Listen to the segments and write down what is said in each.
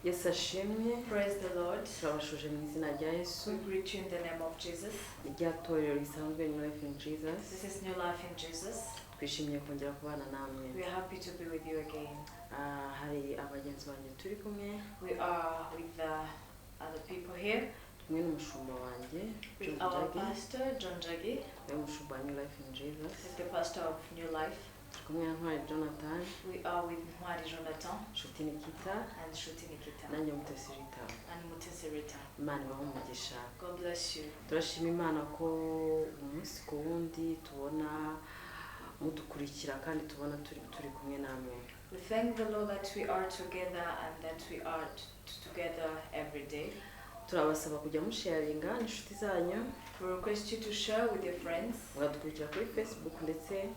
Yesu ashimwe. Praise the Lord. Turabashuje mu izina rya Yesu. We greet you in the name of Jesus. Irya torero risanzwe New Life in Jesus. This is New Life in Jesus. Twishimiye kongera kubana namwe. We are happy to be with you again. Hari abagenzi banjye turi kumwe. We are with the other people here. Tumwe n'umushumba wanjye, with our pastor, John Jagi. Umushumba wa New Life in Jesus. Is the pastor of New Life. Kumwe na Ntwari Jonathan. We are with Ntwari Jonathan. Shuti Nikita. And Shuti Nikita. Nanjye Mutesi Rita. And Mutesi Rita. Imana ibahe umugisha. God bless you. Turashima Imana ko umunsi ku wundi tubona mudukurikira kandi tubona turi kumwe namwe. We thank the Lord that we are together and that we are together every day. Turabasaba kujya musharinga inshuti zanyu. We request you to share with your friends. Mwadukurikira kuri Facebook ndetse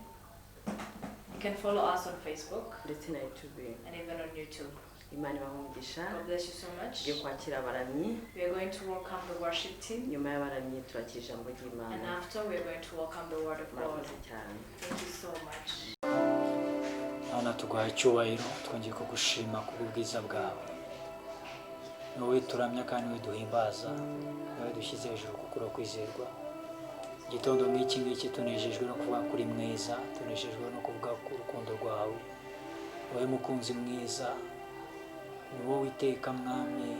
you can follow us on Facebook ndetse na YouTube and even on YouTube. Imana ibahe umugisha. God bless you so much. Tugiye kwakira abaramyi. We are going to welcome the worship team. Nyuma y'abaramyi turakira ijambo ry'Imana. And after we are going to welcome the word of God. Thank you so much. Ana tuguhaye icyubahiro twongeye kugushima kubw'ubwiza bwawe. Ni wowe turamya kandi widuhimbaza, wowe dushyize hejuru kukura kwizerwa. Igitondo nk'iki ngiki tunejejwe no kuvuga kuri mwiza, tunejejwe no kuvuga ku rukundo rwawe. Wowe mukunzi mwiza, ni wowe iteka mwami,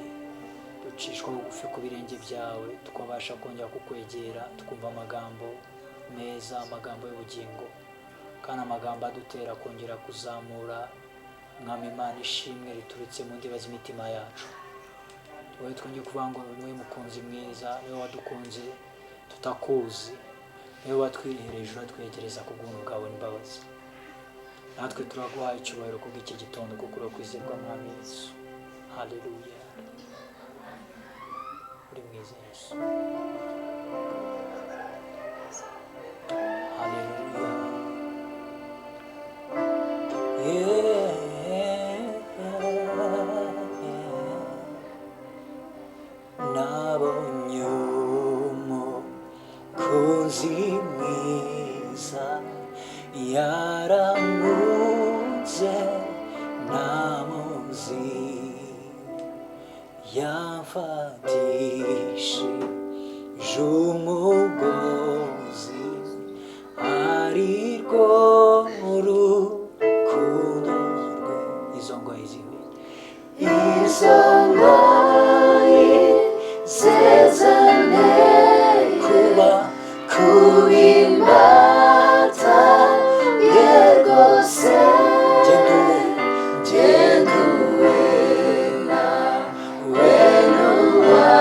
ducishwa bugufi ku birenge byawe, tukabasha kongera kukwegera, tukumva amagambo meza, amagambo y'ubugingo, kandi amagambo adutera kongera kuzamura mwami Imana ishimwe riturutse mu ndiba z'imitima yacu. Wowe twongeye kuvuga ngo ni mukunzi mwiza, niwe wadukunze tutakuzi, niwe watwihereje uratwegereza ku bw'ubuntu bwawe n'imbabazi. Natwe turaguhaye icyubahiro kubw'iki gitondo kuko urakwizerwa mwami Yesu. Haleluya. Uri mwiza Yesu. Haleluya. Nabonye umukunzi mwiza yaramutse namuzi, yafatishije umugozi arirwo rukundo rwe. Izo ngoyi ziwe, izo ngoyi zezane kuba kubimbata yerwose genduwe nawe nuwa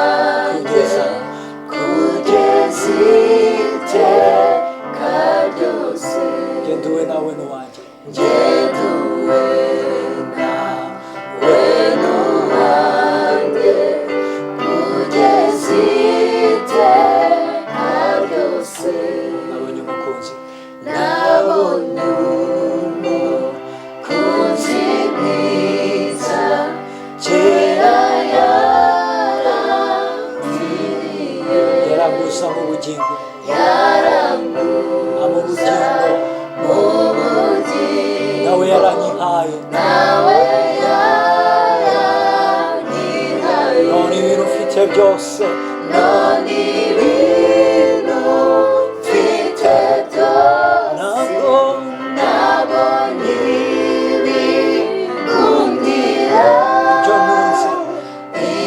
kugeza iteka ryose. Genduwe nawe nuwanjye, genduwe nawe nuwanjye kugeza iteka ryose. Nabonye umukunzi, nabonye umukunzi mwiza kera yarambwiye, yaranguza mu bugingo, yaranguza mu bugingo, nawe yaranyihaye, none ibintu ufite byose, none ibintu ufite byose, nabonye ibikundira,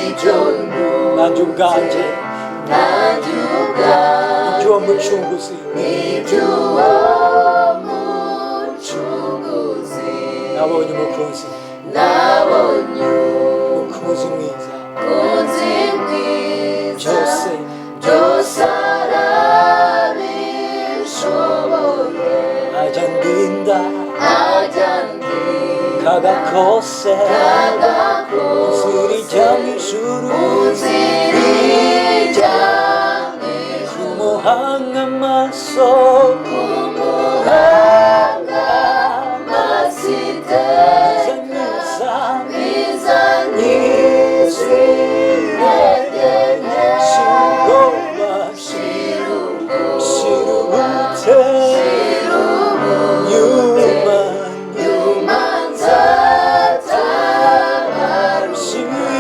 ibyo nunze nanjye ubwanjye, iby'uwo mucunguzi, nabonye umukunzi, nabonye umukunzi mwiza, byose arabishoboye, ajya ndinda kaga kose, nzirijya mu ijuru, kumuhanga amaso, Nyuma nzatabaruka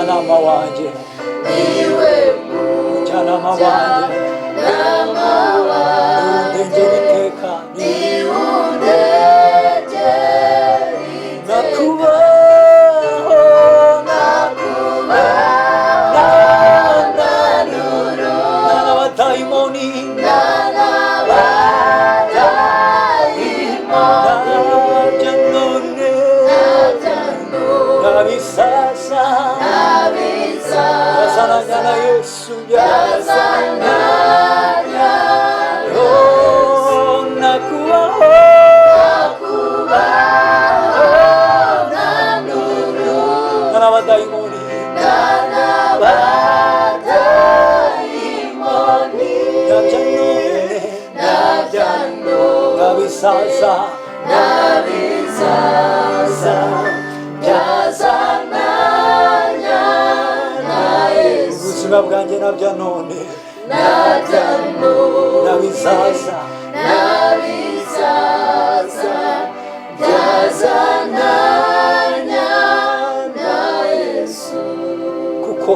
mujyanama wanjye niwe mujyanama wanjye mujyanama wanjye urundengera iteka niwe undengera iteka nakubaho nakubaho nanuru n'abadayimoni n'abadayimoni nabyo none nabisasa yazananya na Yesu yazananya oh nakubaho n'abadayimoni nabyo none nabisasa yazananya na Yesu ubuzima bwanjye nabyo none nabisasa yazananya na Yesu kuko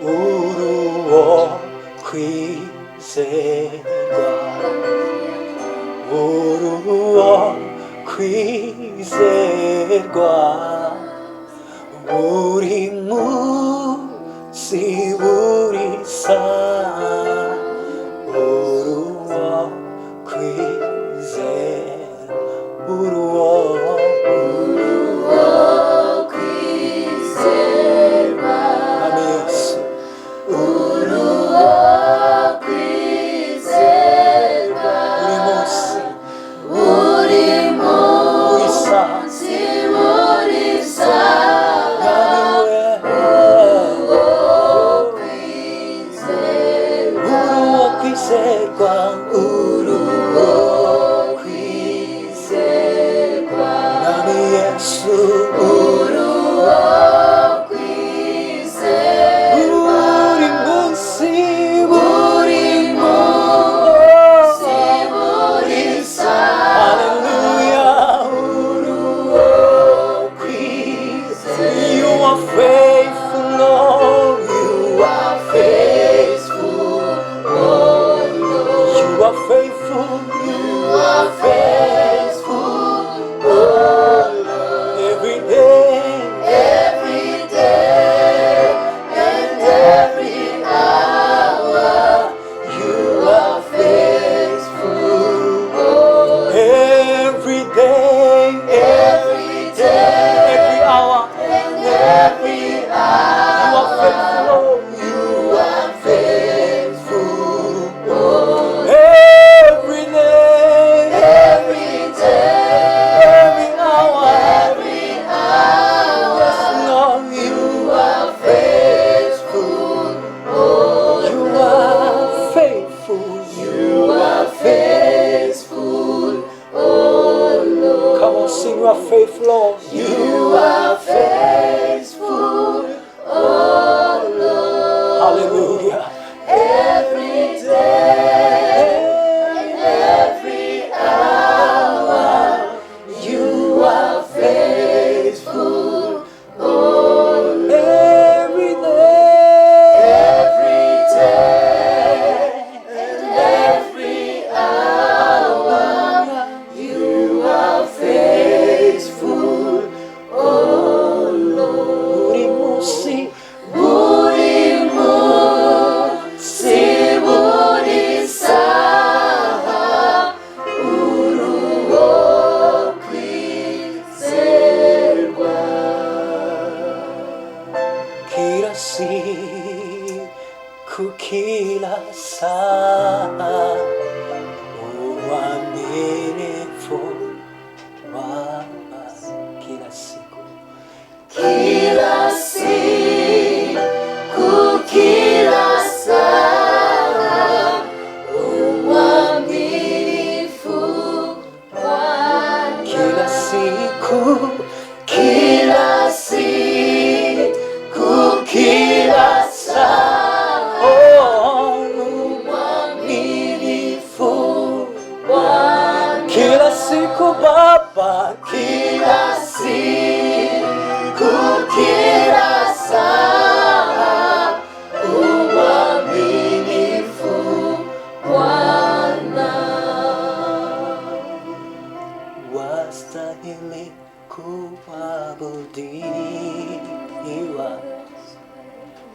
uruwo kwizerwa uruwo kwizerwa buri munsi buri saha uruwo kwizerwa uruwo kwizerwa Mwami Yesu kwizerwa buri munsi buri buri saha munsi buri saha uruwo kwizerwa uruwo kwizerwa Mwami Yesu uruwo kwizerwa buri munsi buri munsi buri saha Hallelujah uruwo kwizerwa You are faithful Lord You are faithful, oh Lord. You are faithful You are faithful, oh Lord. every day Every day and every hour, you are faithful, oh Lord. every day Every day every hour and every You are faithful hour, Lord you are faithful, oh Lord. every day Every day, every hour every hour, Lord you You are faithful, oh You Lord. are faithful You are faithful, oh Lord. Come on sing You are faithful Lord You are faithful, oh Lord. Hallelujah Every day and every hour, you are faithful, oh Lord. every day Every day and every hour, you are faithful, oh Lord. buri munsi Buri munsi buri saha, uruwo kwizerwa. kila siku kila saa uaminifu wako kila siku Kila siku, kila saa, uaminifu wako. kila siku Kila siku, kila saa, oh, uaminifu wako. kila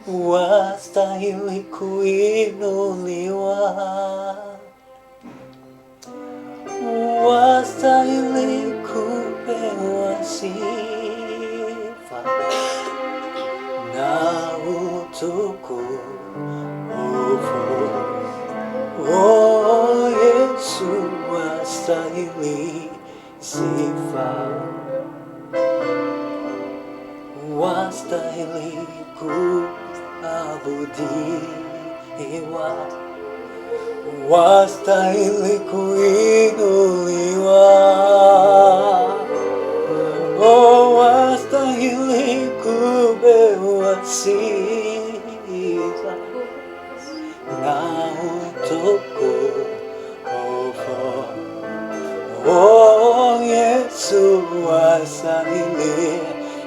wastahili kuinuliwa, wastahili kupewa sifa na utukufu. Oh Yesu, wastahili sifa, wastahili kuabudiwa, wastahili kuinuliwa, oh wastahili kupewa sifa na utukufu. Oh Yesu, wastahili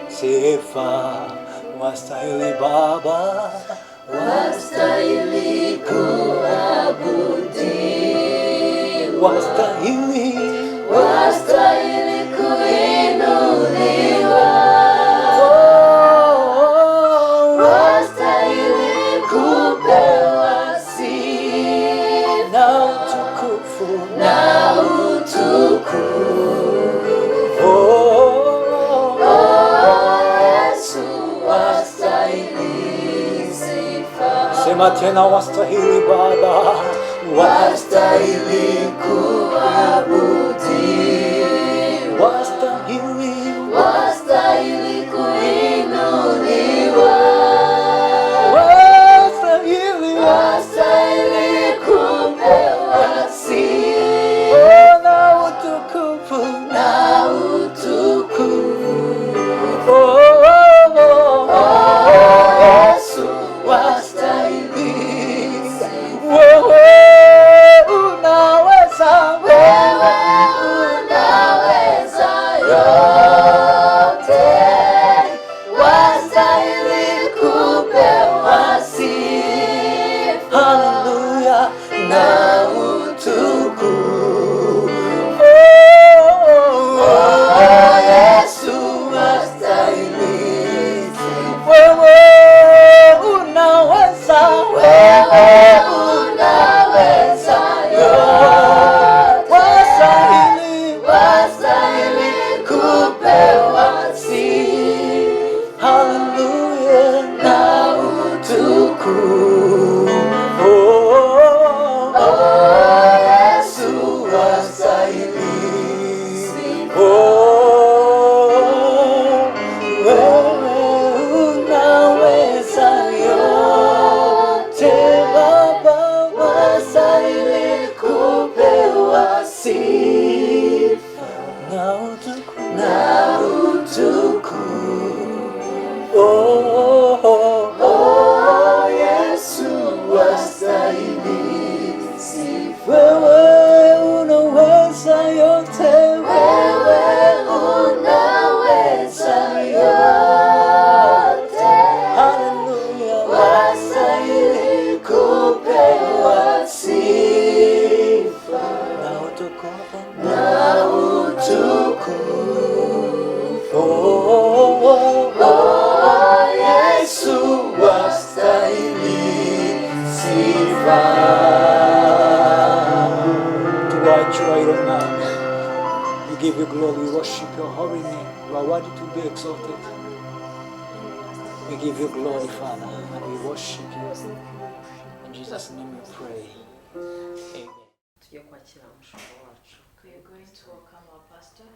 sifa, wastahili Baba, wastahili kuabudiwa, wastahili kuinuliwa, wastahili kupewa sifa na utukufu, na utukufu. Sema tena, wastahili Baba, wastahili kuabudiwa, wastahili kuinuliwa, wastahili kupewa sifa na utukufu, na utukufu. Yesu, wastahili. wewe unaweza, Wewe unaweza yote, wastahili kupewa sifa haleluya, na utukufu. oh Yesu, wastahili. wewe unaweza, Wewe unaweza yote, wastahili kupewa sifa haleluya, na utukufu. Yesu, wastahili sifa. wewe unaweza yote Baba, Wastahili kupewa sifa na utukufu, na utukufu. Yesu, wastahili sifa. wewe unaweza yote, Wewe unaweza yote, haleluya, wastahili kupewa sifa na utukufu, na utukufu. Yesu, wastahili sifa. tuwachuairo Mwami, we give you glory, we worship your holy name, you are worthy to be exalted. We give you glory, Father, and we worship you. In Jesus' name we pray. Amen. tujye kwakira umushumba wacu. We are going to welcome our pastor.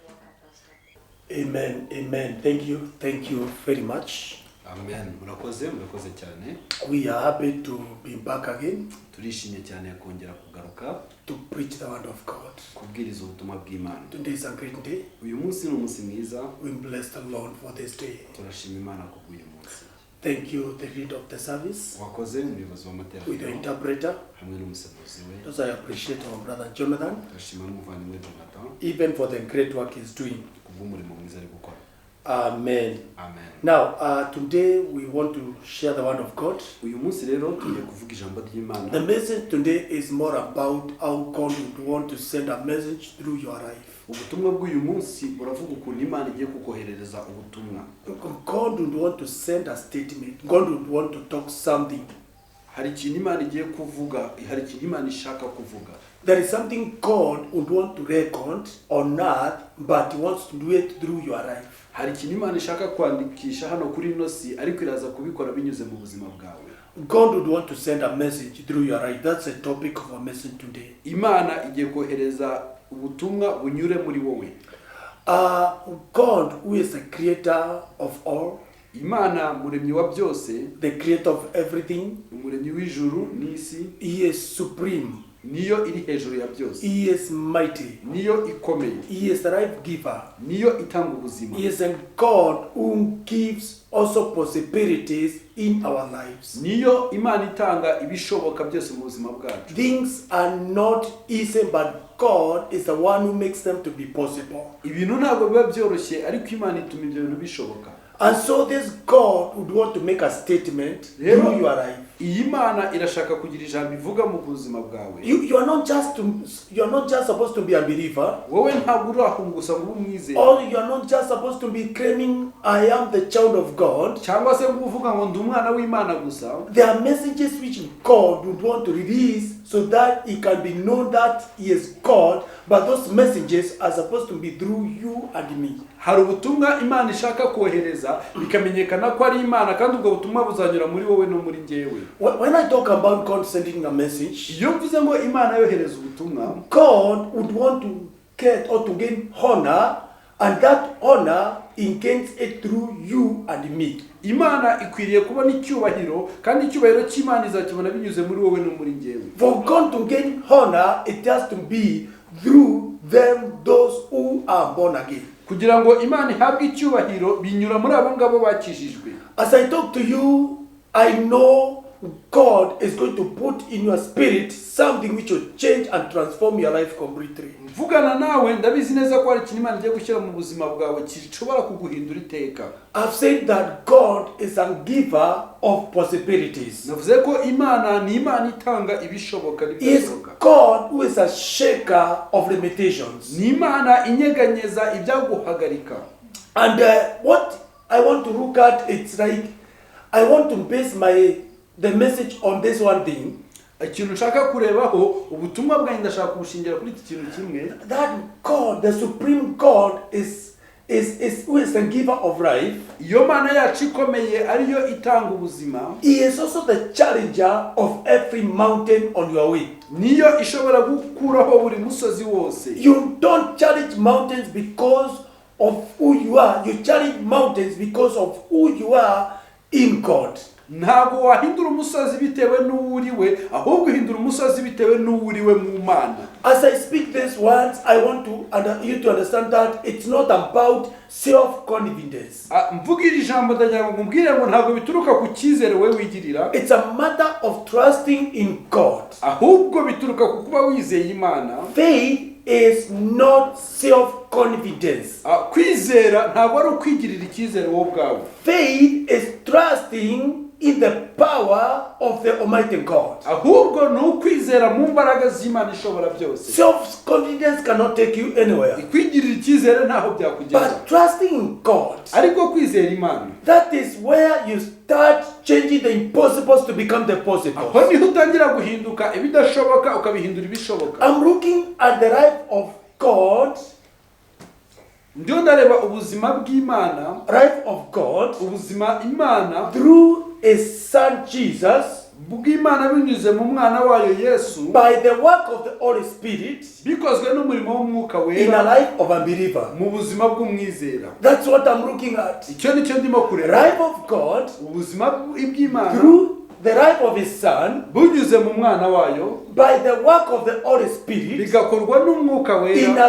Welcome, Pastor. Amen, amen. Thank you very much. Amen. Murakoze cyane. We are happy to be back again Turishimye cyane kongera kugaruka to preach the word of God. kubwiriza ubutumwa bw'Imana. Today is a great day. Uyu munsi ni umunsi mwiza. We bless the Lord for this day. Turashima Imana kubw'uyu munsi. Thank you, the leader of the service, Wakoze umuyobozi with the w'amateraniro interpreter. hamwe n'umusemuzi we. Thus I appreciate our brother Jonathan, Turashima n'umuvandimwe Jonathan even for the great work he's doing. kubw'umurimo mwiza ari gukora. Amen. amen. Now, today we want to share the word of God. Uyu munsi rero tugiye kuvuga ijambo The ry'Imana. message today is more about how God would want to send a message through your life. Ubutumwa bw'uyu munsi buravuga ukuntu Imana igiye kukoherereza ubutumwa. God would want to send a statement. God would want to talk something. Hari ikintu Imana igiye kuvuga, hari ikintu Imana ishaka kuvuga. There is something God would want to record on earth, but He wants to do it through your life. Hari ikintu Imana ishaka kwandikisha hano kuri ino si, ariko iraza kubikora binyuze mu buzima bwawe. God would want to send a message through your life. That's the topic of our message today. Imana igiye kohereza ubutumwa bunyure muri wowe. God, who is the creator of all, Imana muremyi wa byose, the creator of everything, umuremyi w'ijuru n'isi, He is supreme. niyo iri hejuru ya byose, He is mighty. niyo ikomeye, He is the life giver. niyo itanga ubuzima. He is a God who gives also possibilities in our lives. Niyo Imana itanga ibishoboka byose mu buzima bwacu. Things are not easy, but God is the one who makes them to be possible. Ibintu ntabwo biba byoroshye, ariko Imana ituma ibyo bintu bishoboka. And so this God would want to make a statement through your life. Iyi Mana irashaka kugira ijambo ivuga mu buzima bwawe. You are not just supposed to be a believer, Wowe ntabwo urahungusa ngo umwizere, or you are not just supposed to be claiming I am the child of God. cyangwa se ngo uvuga ngo ndi umwana w'Imana gusa. There are messages which God would want to release so that it can be known that He is God, but those messages are supposed to be through you and me. Hari ubutumwa Imana ishaka kohereza bikamenyekana ko ari Imana, kandi ubwo butumwa buzanyura muri wowe no muri njyewe. When I talk about God sending a message, Iyo mvuze ngo Imana yohereza ubutumwa, God would want to get or to gain honor, and that honor He gains it through you and me. Imana ikwiriye kubona icyubahiro, kandi icyubahiro cy'Imana izakibona binyuze muri wowe no muri njyewe. For God to gain honor, it has to be through them, those who are born again. Kugira ngo Imana ihabwe icyubahiro binyura muri abo ngabo bakijijwe. As I talk to you, I know God is going to put in your spirit something which will change and transform your life completely. Mvugana nawe ndabizi neza ko hari ikintu Imana igiye gushyira mu buzima bwawe gishobora kuguhindura iteka. I've said that God is a giver of possibilities. Navuze ko Imana ni Imana itanga ibishoboka He is n'ibidashoboka. God who is a shaker of limitations. Ni Imana inyeganyeza ibyaguhagarika. And what I want to look at, it's like I want to base the message on this one thing. Ikintu nshaka kurebaho, ubutumwa bwanjye ndashaka kubushingira kuri iki kintu kimwe. That God, the supreme God, is who is the giver of life. Iyo Mana yacu ikomeye ariyo itanga ubuzima. He is also the challenger of every mountain on your way. Niyo ishobora gukuraho buri musozi wose. You don't challenge mountains because of who you are. You challenge mountains because of who you are in God. Ntabwo wahindura umusozi bitewe n'uwuriwe, ahubwo uhindura umusozi bitewe n'uwuriwe mu Mana. As I speak these words, I want you to understand that it's not about self-confidence. Mvuga iri jambo ndagira ngo mbwire ngo ntabwo bituruka ku cyizere we wigirira. It's a matter of trusting in God. Ahubwo bituruka ku kuba wizeye Imana. Faith is not self-confidence. Kwizera ntabwo ari ukwigirira icyizere wowe ubwawe. Faith is trusting in the power of the Almighty God. Ahubwo ni ukwizera mu mbaraga z'Imana ishobora byose. Self-confidence cannot take you anywhere. Kwigirira icyizere ntaho byakugeza. But trusting in God, Ariko kwizera Imana, that is where you start changing the impossibles to become the possible. aho niho utangira guhinduka ibidashoboka ukabihindura ibishoboka. I'm looking at the life of God, Ndiyo ndareba ubuzima bw'Imana, life of God, ubuzima Imana through His Son Jesus, bw'Imana binyuze mu mwana wayo Yesu, by the work of the Holy Spirit, bikozwe n'umurimo w'Umwuka in a wera life of a believer. mu buzima bw'umwizera. That's what I'm looking at. Icyo nicyo ndimo kureba. Life of God Ubuzima bw'Imana through the life of His Son, bunyuze mu mwana wayo, by the work of the Holy Spirit, bigakorwa n'Umwuka in wera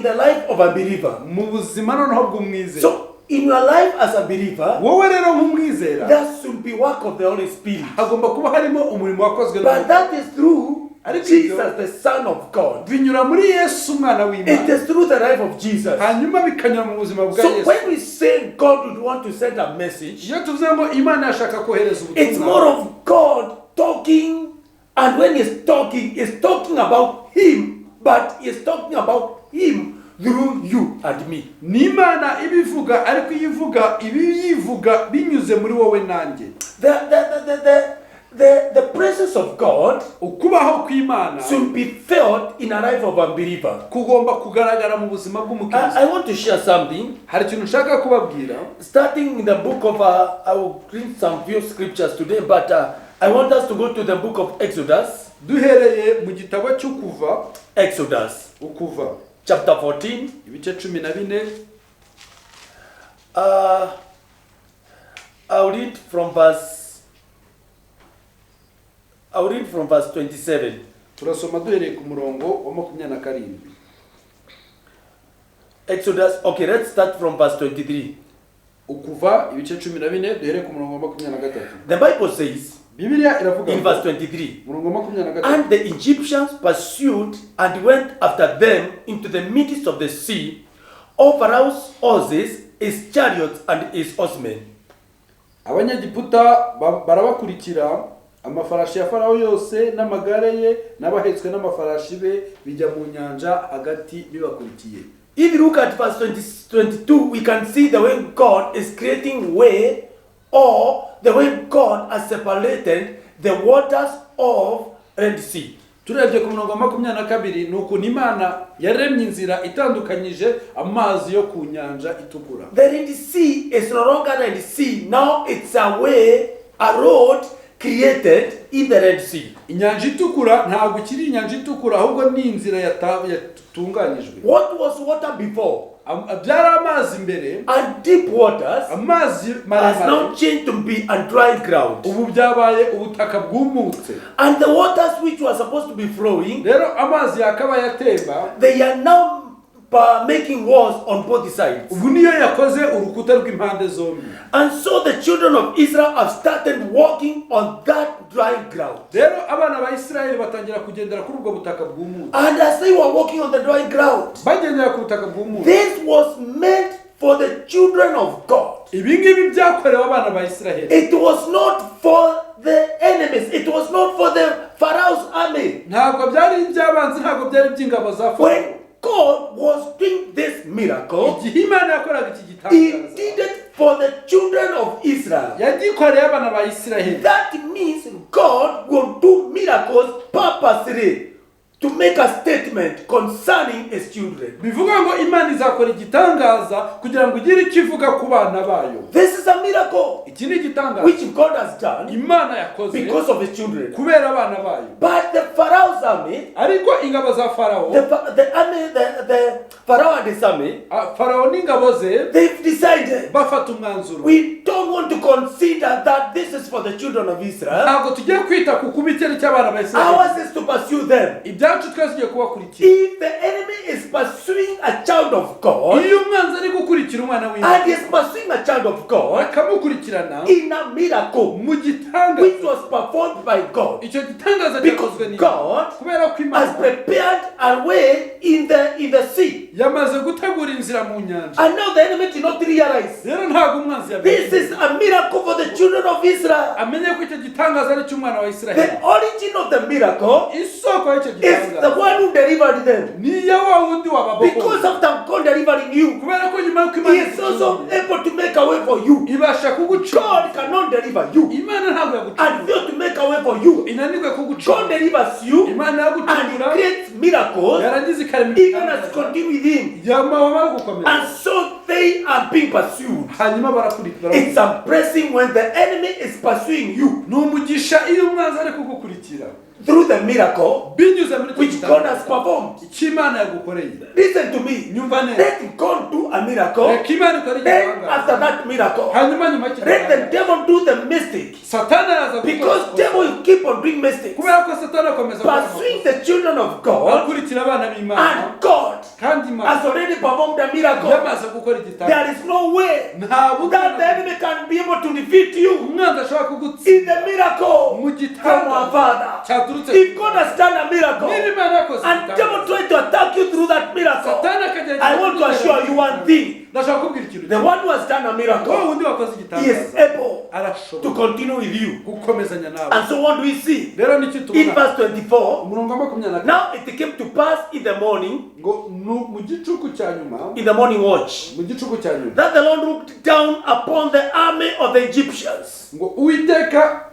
the life of a believer. mu buzima noneho bw'umwizera. So, in your life as a believer, Wowe rero nk'umwizera there should be work of the Holy Spirit. hagomba kuba harimo umurimo wakozwe But that is through Jesus, the Son of God. binyura muri Yesu umwana It w'Imana, is through the life of Jesus. hanyuma bikanyura mu buzima bwa So Yesu. when we say God would want to send a message, Iyo tuvuze ngo Imana yashaka kohereza it's more ubutumwa, of God talking, and when he's talking about him, but he's talking about him through you and me. ni Imana ibivuga, ariko yivuga binyuze muri wowe nanjye. The presence of God Ukubaho kw'Imana should be felt in a life of a believer. kugomba kugaragara mu buzima bw'umukristo. I want to share something. Hari ikintu nshaka kubabwira, Starting in the book of, I will read some few scriptures today, but I want us to go to the book of Exodus. duhereye mu gitabo cy'Ukuva, Ukuva Chapter 14. ibice 14. I'll read from verse 27. Turasoma duhereye ku murongo wa 27. Exodus, okay, let's start from verse 23. Ukuva ibice 14 duhereye ku murongo wa 23. The Bible says, Bibiliya iravuga in verse 23, murongo wa 23. and the Egyptians pursued and went after them into the midst of the sea, all Pharaoh's horses, his chariots, and his horsemen. Abanyagiputa barabakurikira, amafarashi ya Farawo yose n'amagare ye n'abahetswe n'amafarashi be bijya mu nyanja hagati bibakurikiye. If you look at verse 22, we can see the way God is creating way, or the way God has separated the waters of Red Sea. Turebye ku murongo wa 22 nuko Imana yaremye inzira itandukanyije amazi yo ku nyanja itukura. The Red Sea is no longer Red Sea. Now it's a way, a road created in the Red Sea. Inyanja itukura ntabwo kiri inyanja itukura, ahubwo ni inzira yatunganyijwe. What was water before? Byari amazi mbere, And deep waters amazi has maremare, now changed to be a dry ground. ubu byabaye ubutaka bwumutse. And the waters which were supposed to be flowing, Rero amazi yakaba yatemba, they are now making walls on both sides. ubu niyo yakoze urukuta rw'impande zombi. And so the children of Israel have started walking on that dry ground. Rero abana ba Isirayeli batangira kugendera kuri ubwo butaka bwumutse. And as they were walking on the dry ground, Bagendera ku butaka bwumutse. this was meant for the children of God. Ibi ngibi byakorewe abana ba Isirayeli. It was not for the enemies. It was not for the Pharaoh's army. Ntabwo byari iby'abanzi, ntabwo byari iby'ingabo za Farawo. When God was doing this miracle, Igihe Imana yakoraga iki He gitangaza, did it for the children of Israel. yagikoreye abana ba Isirayeli. That means God will do miracles purposely to make a statement concerning His children. Bivuga ngo Imana izakora igitangaza kugira ngo igire icyo ivuga ku bana bayo. This is a miracle Iki ni igitangaza which God has done Imana yakoze because of His children. kubera abana bayo. But the Pharaoh's army, Ariko ingabo za Farawo, the Pharaoh and his army, Farawo n'ingabo ze they've decided bafata umwanzuro. we don't want to consider that this is for the children of Israel. Ntabwo tugiye kwita ku kuba icyari cy'abana ba Isirayeli. Ours is to pursue them. Ibyacu twese tugiye kubakurikira. If the enemy is pursuing a child of God Iyo umwanzi ari gukurikira umwana w'Imana and is pursuing a child of God akamukurikirana in a miracle mu gitangaza, which was performed by God, icyo gitangaza because cyakozwe n'Imana. God Kubera ko has Imana prepared a way in the sea, yamaze gutegura inzira mu nyanja. and now the enemy did not realize Rero ntabwo umwanzi this yabimenye. is a miracle for the children of Israel. Amenye ko icyo gitangaza ari cy'umwana wa Isirayeli. The origin of the miracle Isoko y'icyo is the gitangaza one who delivered them, ni ya wa wundi because wababohoye. after God delivering you, Kubera ko nyuma y'uko He Imana is also igucunguye, able to make a way for you. ibasha kugucunga. God cannot deliver you Imana ntabwo and yagucunga, fail to make a way for you. inanirwe God kugucunga. delivers you Imana and yagucungura, creates miracles yarangiza ikarema even as ibitangaza. continue with Him. Wamara gukomera, And so they are being pursued. hanyuma barakurikira. It's a blessing when the enemy is pursuing you Ni umugisha iyo umwanzi ari kugukurikira through the miracle binyuze muri icyo which God has gitangaza performed. icyo Imana yagukoreye. Listen to me. Nyumva neza, Let God do a miracle. reka Imana ikore Then igitangaza, after that miracle, hanyuma nyuma y'icyo let the gitangaza devil do the mistake. Satani araza Because devil will keep on doing mistakes. kubera ko Satani akomeza Pursuing the children of God, akurikira abana b'Imana, and God kandi Imana has already performed a miracle. yamaze gukora igitangaza. There is no way Nta that the butumwa enemy can be able to defeat you umwanzi ashobora in kugutsinda the miracle mu from our gitangaza Father. cyaturutse baturutse If God has done a miracle niba Imana yakoze and devil tried to attack you through that miracle, Satani akagerageza I want to assure you one thing. ndashaka kubwira ikintu The one who has done a wowe miracle, wundi wakoze he is igitangaza able to arashobora continue with you. gukomezanya nawe And so what do we see? rero nicyo In tubona verse 24, umurongo wa 24 now it came to pass in the morning, ngo mu gicuku cya nyuma in the morning watch, mu gicuku cya nyuma that the Lord looked down upon the army of the Egyptians ngo Uwiteka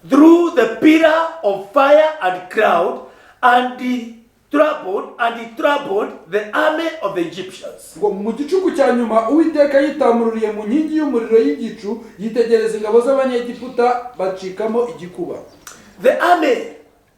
through the pillar of fire and cloud, and he troubled the army of the Egyptians. ngo mu gicuku cya nyuma Uwiteka yitamururiye mu nkingi y'umuriro y'igicu yitegereza ingabo z'abanyegiputa bacikamo igikuba. The army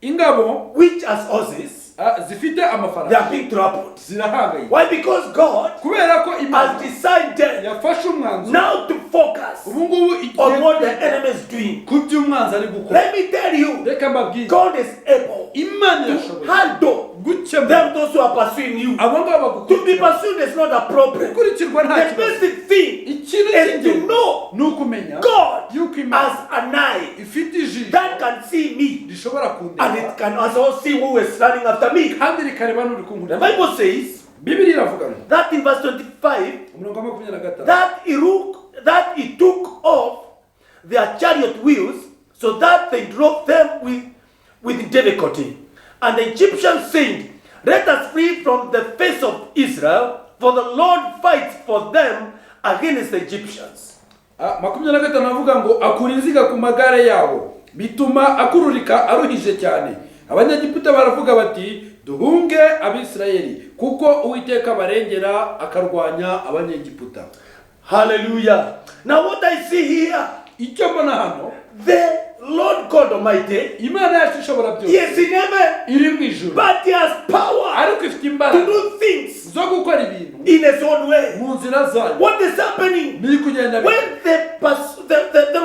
Ingabo which has horses, zifite they are amafarasi being troubled. zirahangayika Why? Because God kubera ko has Imana decided yafashe umwanzuro now to focus ubu ngubu on what the igiye enemy is doing. ku by'umwanzi ari gukora. Let me tell you, Reka mbabwire God is able Imana to irashoboye handle gukemura them, those who are pursuing you. abo ngabo To be bagukurikira. pursued is not a problem. Gukurikirwa nta The kibazo. basic thing Ikintu is to cy'ingenzi know ni ukumenya God yuko Imana has an eye ifite ijisho that can see me, rishobora and kundeba it can also see who is running after me. kandi rikareba n'uri The kunkurikira. Bible says Bibiri iravuga ngo that in verse 25, umurongo wa 25 that he took off their chariot wheels, so that they drove them with difficulty. And the Egyptians said, "Let us flee from the face of Israel, for the Lord fights for them against the Egyptians." 25 avuga ngo akura inziga ku magare yabo bituma akururika aruhije cyane. Abanyegiputa baravuga bati duhunge Abisirayeli kuko Uwiteka barengera akarwanya Abanyegiputa. Hallelujah. Now what I see here, Icyo mbona hano the Lord God Almighty, Imana yacu ishobora He byose is in heaven, iri mu ijuru but He has power ariko ifite to imbaraga do things zo gukora ibintu in His own way. mu nzira zayo. What is happening? Biri kugenda When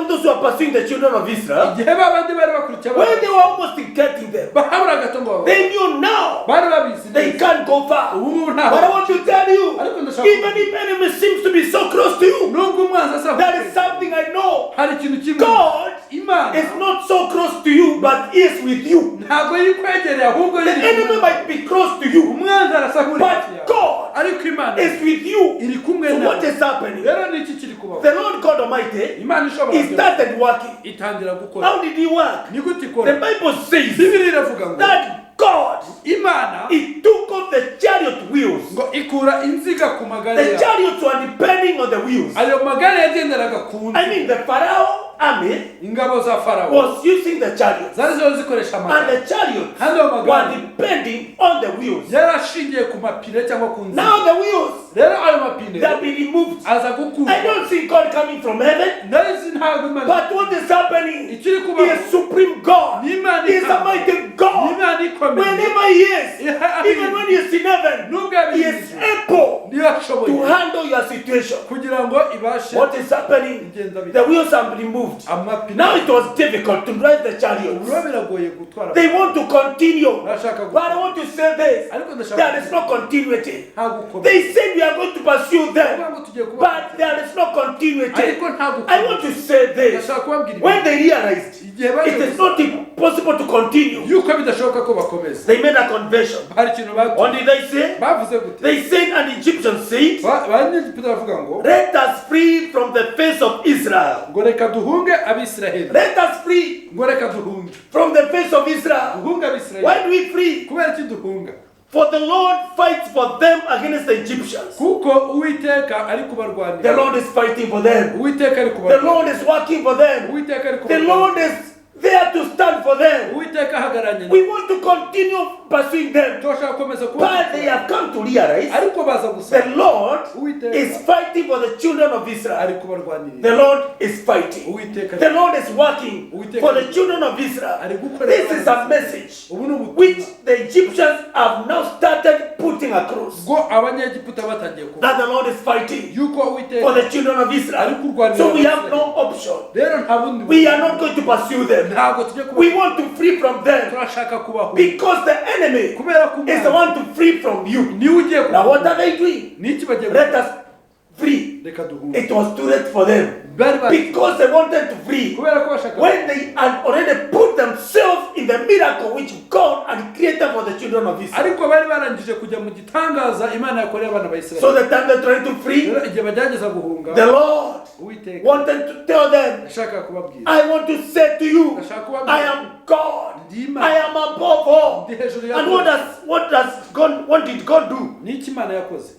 those who are pursuing the children of Israel, igihe babandi bari bakurikiye when they were almost getting them, bahabura gato ngo they knew now bari babizi they can't go far. ubu ngubu But I want to tell you, even if enemy seems to be so close to you, nubwo umwanzi asa there is something I know. hari ikintu kimwe God Imana is not so close to you, but is with you. ntabwo yikwegereye ahubwo The enemy might be close to you, umwanzi arasa nk'uri hafi but yawe God ariko Imana is with you. iri kumwe So what nawe. is happening? Rero ni iki kiri kubaho? The Lord God Almighty, Imana ishobora He started working. itangira gukora. How did He work? Ni gute The ikora? Bible says Bibiri iravuga ngo that God, Imana He took off the chariot wheels. ngo ikura inziga ku magare The yawe. chariots were depending on the wheels. Ayo magare yagenderaga ku I nzi. mean, the Pharaoh army Ingabo za Farawo was using the chariots, zari zo zikoresha and amagare. the chariots Hano were magare depending on the wheels. yarashingiye ku mapine cyangwa ku nzi. Now the wheels, Rero ayo mapine they have been removed. aza I gukurwa. don't see God coming from heaven, Narizi ntabwo Imana but what is happening? ikiri He kubaho. is supreme God. Ni Imana He is a ihamye. mighty Ni God. Imana ikomeye. Whenever He is, Yeah. even when He is in heaven, Nubwo He yabizi. is able Niyo to ashoboye handle your situation. kugira ngo ibashe What is happening? The wheels have been removed. amapine. Now it was difficult to drive the chariots. Ubu biragoye gutwara. They want to continue. Bashaka But I want to say this. ariko ndashaka There is no continuity. nta gukomeza. They said we are going to pursue them. Ngo tugiye kuba But there is no continuity. ariko nta I gukomeza. want to say this. Ndashaka kubabwira When they realized igihe bari it is not possible to continue, yuko bidashoboka ko bakomeza. they made a conversion. Hari ikintu What did they say? bavuze gute? They said, and the Egyptians said, Abanyegiputa baravuga ngo let us flee from the face of Israel. ngo reka duhunge Abisiraheli. Let us flee Ngo reka duhunge. from the face of Israel. Duhunge Abisiraheli. Why do we flee? Kubera iki duhunga? For the Lord fights for them against the Egyptians. Kuko Uwiteka ari The kubarwanira. Lord is fighting for them. Uwiteka ari The kubarwanira. Lord is working for them. Uwiteka ari The kubarwanira. Lord is there to stand for them. Uwiteka ahagararanye We want to continue pursuing them. turashaka gukomeza But they have come to realize ariko baza the gusa Lord Uwiteka is fighting for the children of Israel. ari kubarwanirira. The Lord is fighting. Uwiteka The Lord is working for the children of Israel. This is a message ubu ni ubutumwa which the Egyptians have now started putting across. ngo abanyegiputa batangiye kuba That the Lord is fighting yuko for Uwiteka the children of Israel. So we have no option. rero nta bundi We are not going to pursue them. ntabwo tujye kuba We want to free from them turashaka kubaho because the enemy kubera ko is the one to free from you. niwe ugiye Now what are they doing? niki bagiye Let us free. reka duhunge It was too late for them bari bari because they wanted to free. kubera ko bashaka When they had already put them miracle which God had created for the children of Israel. ariko bari barangije kujya mu gitangaza Imana yakoreye abana ba So Isirayeli. the time they're trying to free, Rero igihe bagerageza guhunga, the Lord Uwiteka wanted to tell them, ashaka kubabwira, I want to say to you, ashaka kubabwira, I am God. Ndima. I am above all. Ndi hejuru ya And byose. what did God do? Ni iki Imana yakoze?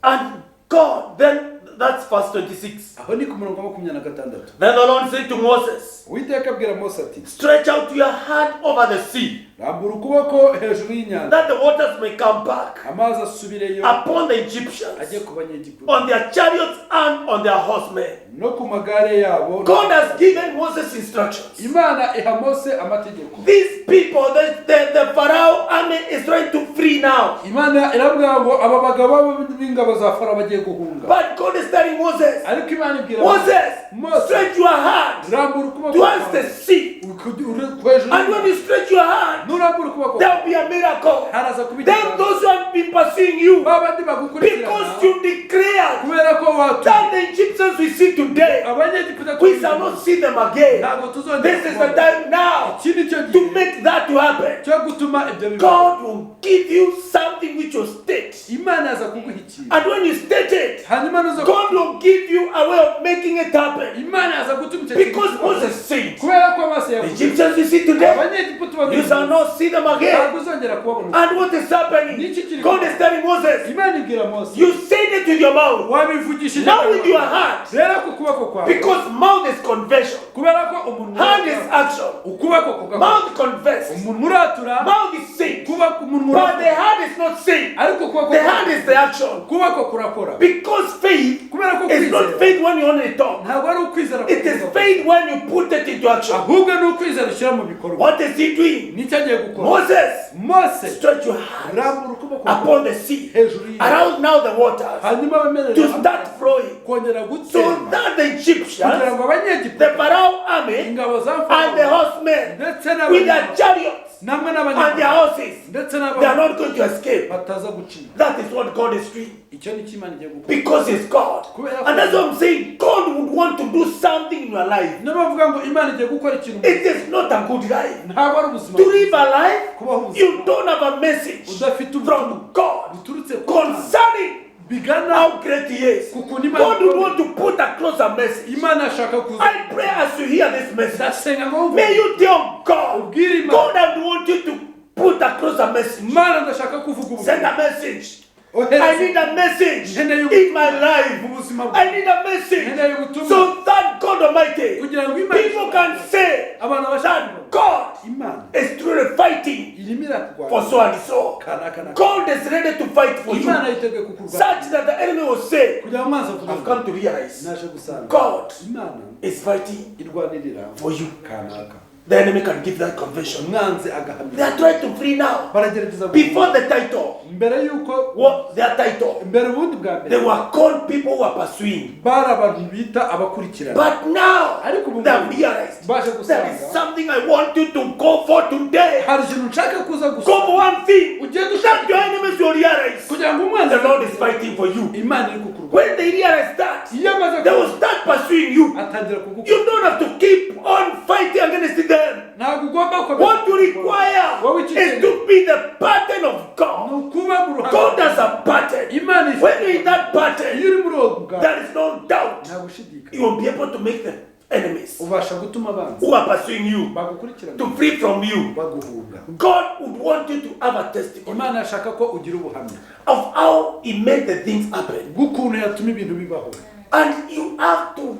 And God, then that's verse 26. Aho ni ku murongo wa 26. Then the Lord said to Moses, Uwiteka abwira Mose ati, stretch out your hand over the sea, rambura ukuboko hejuru y'inyanja, that the waters may come back amazi asubireyo upon the ajye Egyptians, ku banyegiputa on their chariots and on their horsemen. no ku magare yabo. God has given Moses instructions. Imana iha Mose amategeko. These people, the Pharaoh army is trying to free now. Imana irabwira ngo aba bagabo b'ingabo za Farawo bagiye guhunga. But God is telling Moses, Ariko Imana ibwira Moses, stretch your hand rambura ukuboko towards the sea. And when you stretch your hand, nurambura ukuboko there will be a miracle. haraza kuba Then igitangaza. those who have been pursuing you, babandi bagukurikirana because you declared kubera ko watu that the Egyptians we see today, abanyegiputa we shall not see them again. ntabwo tuzongera This is the time now iki ni cyo to gihe make that to happen. cyo gutuma ibyo bibaho. God will give you something which you state. Imana yaza kuguha ikintu, And when you state it, hanyuma nuza God will give you a way of making it happen. Imana yaza gutuma icyo Because kintu Moses said, kubera ko amaso the yavuze Egyptians you see today, abanyegiputa you shall not see them again. ntabwo uzongera kubabona. And what is happening? God is telling Moses, Imana ibwira Mose, you said it with your mouth, wabivugishije now with your hand. rero ku kuboko kwawe, Because mouth is confession, kubera ko umuntu hand is action. ukuboko kugakora, Mouth confess, umuntu uratura, mouth is saying, kuba umuntu but the uratura, hand is not saying. ariko ukuboko The hand is the action. ukuboko kurakora. Because faith Kubera ko is not kwizera faith when you only talk. ntabwo ari ukwizera It is kuvuga, faith when you put it into action. ahubwo ni ukwizera ushyira mu bikorwa. What is he doing? Nicyo agiye gukora. Moses, Mose stretch your hand rambura ukuboko upon the sea, hejuru y'isi, around now the waters, hanyuma bemerera to start flowing, kongera so gutemba that the kugira Egyptians, ngo abanyegiputa the Pharaoh army, ingabo za and the Farawo horsemen, ndetse with their chariots namwe and their n'abanyagiputa horses, ndetse they are n'abantu not going to escape. bataza gucika. That is what God is doing. Icyo ni cyo Imana igiye gukora. Because He's God. And that's what I'm saying. God would want to do something in your life. Niyo bavuga ngo Imana igiye gukora ikintu, It is not a good life. ntabwo ari ubuzima To live a life, kubaho ubuzima you don't have a message udafite ubutumwa from God buturutse ku Mana concerning bigana how great He is. kuko Imana God would want to put across a message. Imana ashaka kuza. I pray as you hear this message, Ndasenga ngo may you tell God, ubwire Imana, God, I want you to put across a message. Imana ndashaka kuvuga Send ubutumwa. a message. I Ohereza need a message Nkeneye in my life. mu buzima bwawe. I need a message Nkeneye ubutumwa so that God Almighty, kugira ngo Imana people can say abantu bashaka that God Imana is truly fighting irimo for irakurwanya so and so. kanaka na God is ready to fight for you, Imana yiteguye kukurwanya such that the enemy will say, kugira ngo amazi I've avuge come to realize naje gusanga God Imana is fighting irwanirira for you. kanaka. The enemy can give that confession. Umwanzi They agahamya, are trying to free now. baragerageza Before the title, mbere yuko what their title, mbere ubundi bwa they mbere were called people who are pursuing. bari abantu bita abakurikirana, But now ariko ubu they have realized baje there gusanga is something I want you to go for today. hari ikintu nshaka kuza Go gusa for one thing. ugende That ushaka your enemies will realize kugira ngo umwanzi the Lord is fighting for you. Imana iri kukurwanya. When they realize that, Iyo amaze they will start pursuing you. atangira kugukora, You don't have to keep on fighting against them. ntabwo ugomba What you require is to be the pattern of God. ukuba mu ruhande. God has a pattern. Imana ifite When you're in that iyo pattern, uri muri uwo bwa there is no doubt nta gushidikanya you will be able to make the enemies ubasha gutuma abanzi who are pursuing you bagukurikirana to free from you. baguhunga. God would want you to have a testimony Imana yashaka ko ugira ubuhamya of how He made the things happen. bw'ukuntu yatuma ibintu bibaho, And you have to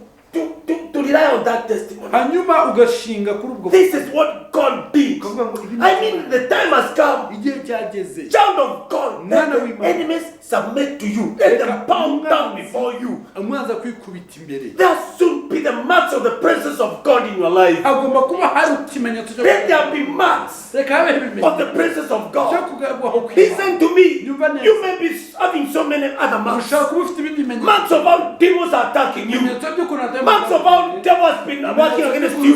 rely on that testimony. hanyuma ugashinga kuri ubwo. This is what God did. Ukavuga ngo ibi ni I mean, the time has come. igihe cyageze, Child of God, let Mwana the w'Imana. enemies submit to you. Let them bow down before you. umwanzi akwikubita imbere. There should be the marks of the presence of God in your life. Hagomba kuba hari ikimenyetso cyo Let there be marks reka habe of ibimenyetso the presence of cyo God. kugarwaho kw'Imana. Listen to me. Nyumva neza. You may be having so many other marks. ushobora kuba ufite ibindi bimenyetso, Marks of how demons are attacking you. ibimenyetso by'ukuntu atari Marks of how devil has been working against you.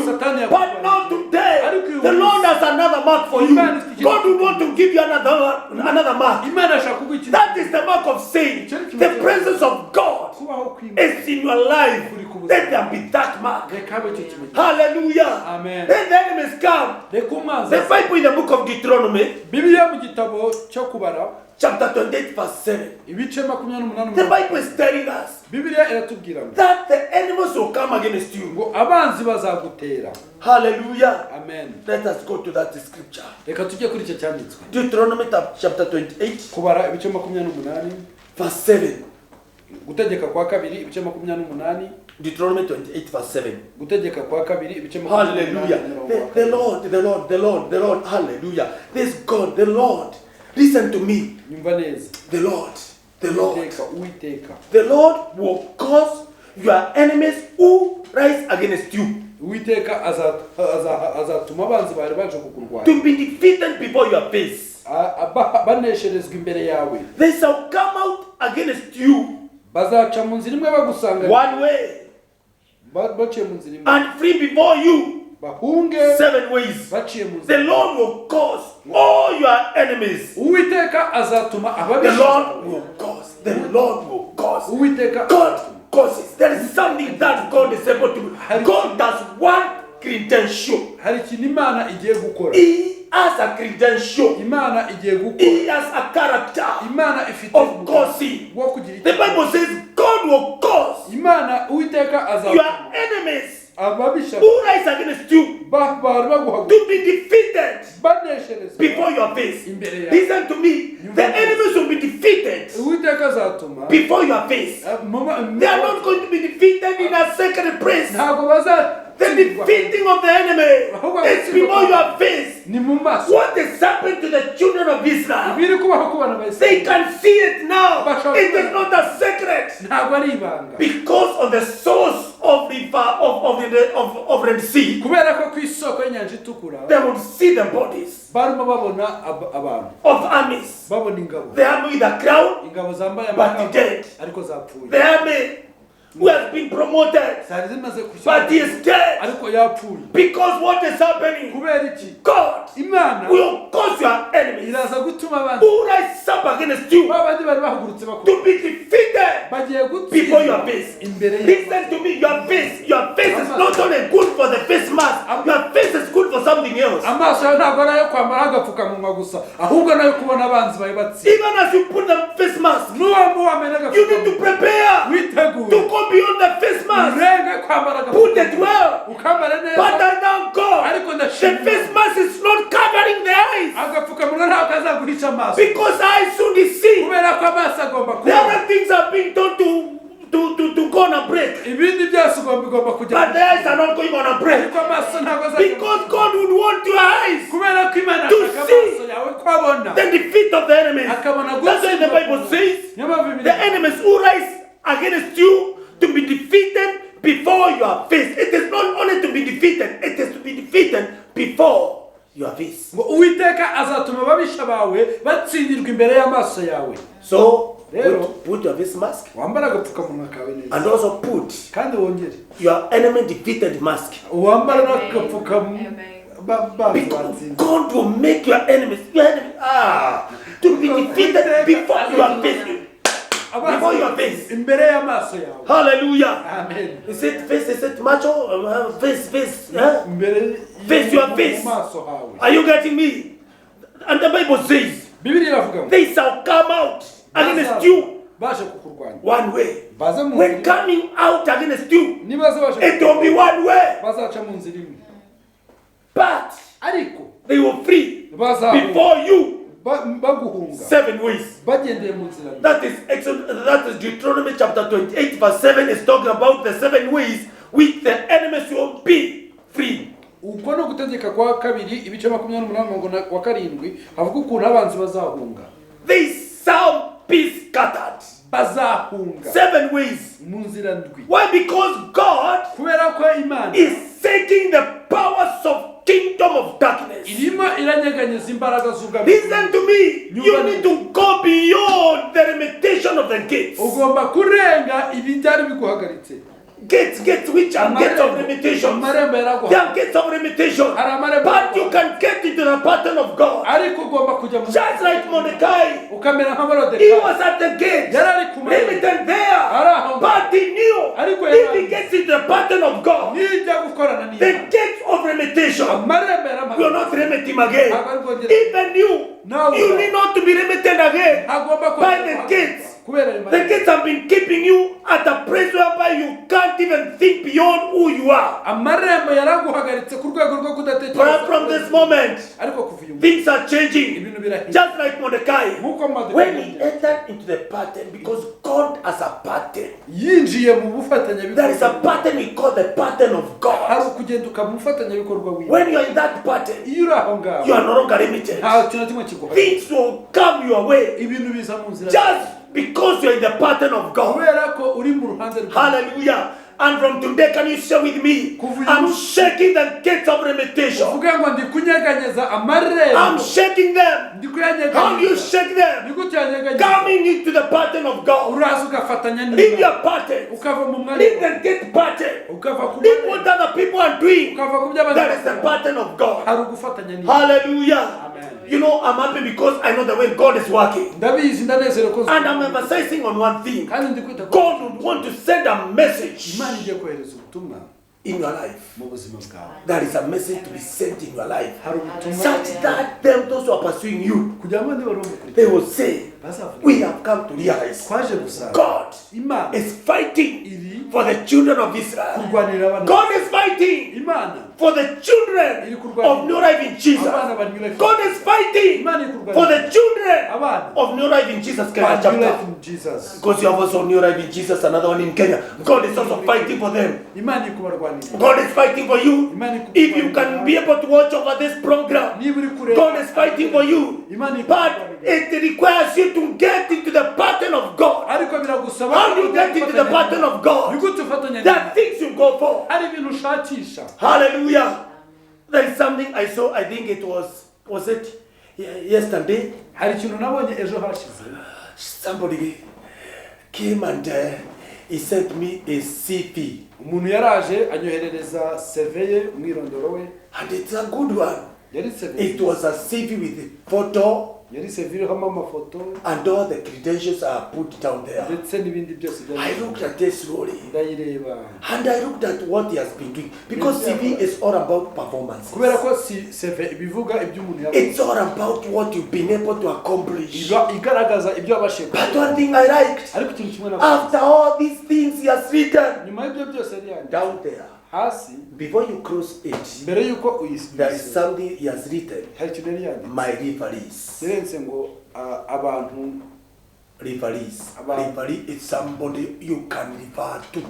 But now today, the Lord has another mark for you. God will want to give you another mark. Imana ashaka kuguha ikintu That is the mark of saying the presence of God ukubaho kw'Imana is in your life, let there be that mark. reka habe icyo kimenyetso. Hallelujah. Amen. Then the enemies come. reka umwanzi The Bible in the book of Deuteronomy, Bibiliya mu gitabo cyo kubara chapter 28, verse 7. ibice 28 The Bible is telling us Bibiliya iratubwira ngo that the enemies will come against you. ngo abanzi bazagutera. Hallelujah. Amen. Let us go to that scripture. Reka tujye kuri icyo cyanditswe. Deuteronomy chapter 28, Kubara ibice 28, verse 7. gutegeka kwa kabiri ibice 28, Deuteronomy 28, verse 7. gutegeka kwa kabiri ibice 28. Hallelujah. The Lord, hallelujah. This God, the Lord. Listen to me. Nyumva neza. The Lord. Uiteka. The Lord will cause your enemies who rise against you Uiteka azatuma abanzi bari baje kukurwanya to be defeated before your face. banesherezwa imbere yawe. They shall come out against you Bazaca mu nzira imwe bagusanga one way baciye mu nzira imwe. and flee before you Bahunge 7 ways. baciye mu The nzira. Lord will cause all your enemies. Uiteka azatuma The ababisha. Lord will cause. The Lord will cause. Uiteka God causes. There is something that God is able to do. God does one credential. hari ikintu Imana igiye gukora. He has a credential. Imana igiye gukora. He has a character Imana ifite of causing. wo kugira The icyo. Bible says God will cause Imana Uiteka your azatuma enemies ababisha who rise against you bari baguhaguruka to be defeated banesherezwa before your face. imbere yawe. Listen to me. The enemies will be defeated Uiteka azatuma before your face. They are not going to be defeated in a secret place. ntabwo The bazatsindwa defeating of the enemy is before your face. ni mu maso. What has happened to the children of Israel? Biri kubaho ku bana ba They Isirayeli can see it now. It is not a secret. ntabwo ari ibanga Because of the source of the Red Sea, kubera ko ku isoko y'inyanja itukura they will see the bodies barimo babona abantu of armies. babona ingabo The army with a crown, ingabo zambaye but amahanga dead. ariko zapfuye The army who has been promoted, zari zimaze but he is dead. ariko yapfuye. Because what is happening? kubera iki God Imana will cause your enemies iraza gutuma abantu who rise up against you babandi bari bahagurutse bakuru to be defeated bagiye before your gutsinda face. imbere Listen to me, your face is not only good for the face mask, your face is good for something else. amaso yawe ntabwo ari ayo kwambara agapfukamunwa gusa ahubwo nayo kubona abanzi bawe batsinda. Even as you put the face mask, n'uwambu wamena you need to agapfukamunwa prepare witegure to go beyond the face mask. urenge kwambara Put it agapfukamunwa well. ukambara neza But I thank God, ariko the ndashimira face mask is not covering the eyes agapfukamunwa ntabwo kazaguhisha amaso because eyes should see. kubera ko amaso agomba The kuba other things are being told to go on a break, ibindi byose igomba kujya but the eyes are not going on a break ariko amaso ntabwo azajya because God would want your eyes kubera ko Imana to ashaka see amaso yawe ko abona the defeat of the enemies. akabona That's why the Bible says niyo mpamvu the Bibiliya enemies who rise against you to be defeated before your face. It is not only to be defeated, it is to be defeated before your face. ngo Uwiteka azatuma ababisha bawe batsindirwa imbere y'amaso yawe. So Pero- put your face mask wambara agapfukamunwa kawe neza and also put kandi wongere your enemy defeated mask. wambara n'agapfukamunwa Amen. Because God will make your enemies to be defeated before your face. Before your face. imbere y'amaso yawe. Hallelujah. Amen. Is it macho? Face. Huh? imbere Face your face. mu maso hawe. Are you getting me? And the Bible says, Bibiliya iravuga ngo they shall come out against you baje kukurwanya one way. baze mu When nzira coming out against you, nibaze baje it will be one way. bazaca mu nzira imwe But ariko they will flee bazahuka before you baguhunga 7 ways. bagendeye mu nzira imwe. That is Deuteronomy chapter 28 verse 7 is talking about the 7 ways which the enemies will be free. uko no gutegeka kwa kabiri ibice 28 wa karindwi havuga ukuntu abanzi bazahunga They shall be scattered. bazahunga 7 ways. mu nzira ndwi. Why? Because God kubera ko Imana is taking the powers of kingdom of darkness. irimo iranyeganyeza imbaraga z'ubwami. Listen to me. You need to go beyond the limitation of the gates. ugomba kurenga ibi byari biguhagaritse. gates which are gates of limitations. amarembo They yaraguha are gates of limitation. hari amarembo But you can get into the pattern of God. ariko ugomba kujya mu Just like Mordecai. ukamera nka He Moridekayi was at the gate. yari ari ku marembo Limited there. ari aho But he knew Ariko if he gets into the pattern of God, nijya gukorana the n'Imana gates of limitation amarembo will yaramuha not limit him again. ntabwo ari bwongere Even you, No, you no. need not to be limited again. agomba By the gates. kubera The Imana gates have been keeping you at a place whereby you can't even think beyond who you are. amarembo yaraguhagaritse ku rwego rwo But kudatekereza from this moment, ariko kuva uyu munsi things are changing. ibintu birahinduka Just like Mordecai. nk'uko When he Moridekayi entered into the pattern, because God has a pattern. yinjiye mu There is a bufatanyabikorwa pattern we call the pattern of hari God. ukugenda ukaba umufatanyabikorwa wiwe When you are in that pattern, iyo uri aho ngaho you are no longer limited. nta kintu na kimwe kiguhaye Things will come your way ibintu biza mu nzira just because you are in the pattern of God. kubera ko uri mu ruhande rwawe Hallelujah. And from today, can you share with me? I'm shaking the gates of limitation. uvuge ngo ndi kunyeganyeza amarembo I'm shaking them. ndi How do you kuyanyeganyeza shake them? ni gute yanyeganyeza Coming into the pattern of God. uraza ugafatanya Leave n'Imana your pattern. ukava mu mwanya Leave the gate pattern. ukava ku Leave what other people are doing. ukava ku by'abandi That is the pattern of God. hari ugufatanya n'Imana Hallelujah. Amen. You know, I'm happy because I know the way God is working. ndabizi ndanezerewe ko And I'm emphasizing on one thing. kandi ndi kwita ko God would want to send a message Imana igiye kohereza ubutumwa in your life. mu buzima bwawe There is a message to be sent in your life. hari ubutumwa Such that them, those who are pursuing you, kugira ngo niba bamukurikiye they will say, bazavuga we have come to realize twaje gusanga God Imana is fighting iri for the children of Israel. kurwanira abana God is fighting Imana for the children of New Life in Jesus. abana banyura God is fighting Imana iri for kurwanira the children abana of New Life in Jesus Kenya banyura chapter. in Jesus Because you have also New Life in Jesus, another one in Kenya. God is also fighting for them. Imana iri kubarwanira God is fighting for you. Imana iri If you can be able to watch over this program, niba uri kureba God is fighting for you. Imana iri But kubarwanira it requires you to get into the pattern of God. ariko biragusaba How do you get into the pattern of ni God? gute ufatanya There are n'Imana things you go for. hari ibintu ushakisha Hallelujah. There is something I saw, I think it was it yesterday? hari ikintu nabonye ejo hashize Somebody came and he sent me a CV. umuntu yaraje anyoherereza CV ye umwirondoro we And it's a good one. yari CV It was a CV with a photo yari CV iriho amafoto and all the credentials are put down there. ndetse n'ibindi byose I looked at it slowly. ndayireba And I looked at what he has been doing. Because CV is all about performance. kubera ko CV bivuga ibyo umuntu yakoze It's all about what you've been able to accomplish. iba igaragaza ibyo wabashije But one thing I liked, ariko ikintu kimwe na after all these things he has written, nyuma y'ibyo byose yari yanditse down there, hasi before you cross it, mbere y'uko there is something he has written. hari ikintu yari yanditse My referees. yarenze ngo abantu Referees. About- Referee is somebody you can refer to.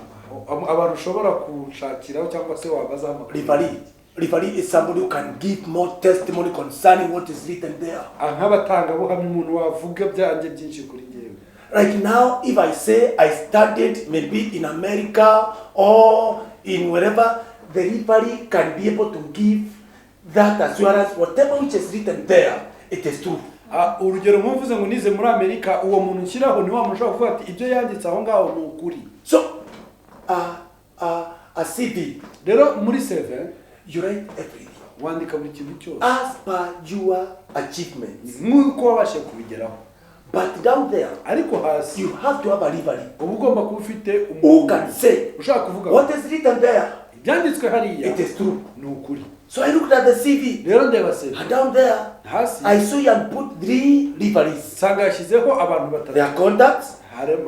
abantu ushobora kushakiraho cyangwa se wabazaho amakuru Referee. Referee is somebody who can give more testimony concerning what is written there. nk'abatangabuhamya umuntu wavuga byanjye byinshi kuri njyewe Like now, if I say I studied maybe in America or in wherever, the referee can be able to give that assurance, whatever which is written there, it is true. urugero nk'uvuze ngo nize muri Amerika uwo muntu nshyiraho ni wa muntu ushobora kuvuga ati ibyo yanditse aho ngaho ni ukuri So, a CV, rero muri CV you write everything wandika buri kintu cyose as per your achievements. nk'uko wabashe kubigeraho But down there, ariko hasi you have to have a referee uba ugomba kuba ufite who umuntu can say ushaka kuvuga what is written there, ibyanditswe hariya it is true. ni ukuri So I looked at the CV, rero ndeba CV and down there, hasi I saw you and put 3 referees. nsanga yashyizeho abantu batatu Their contacts hariho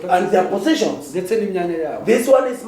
and their positions. ndetse n'imyanya yabo This one is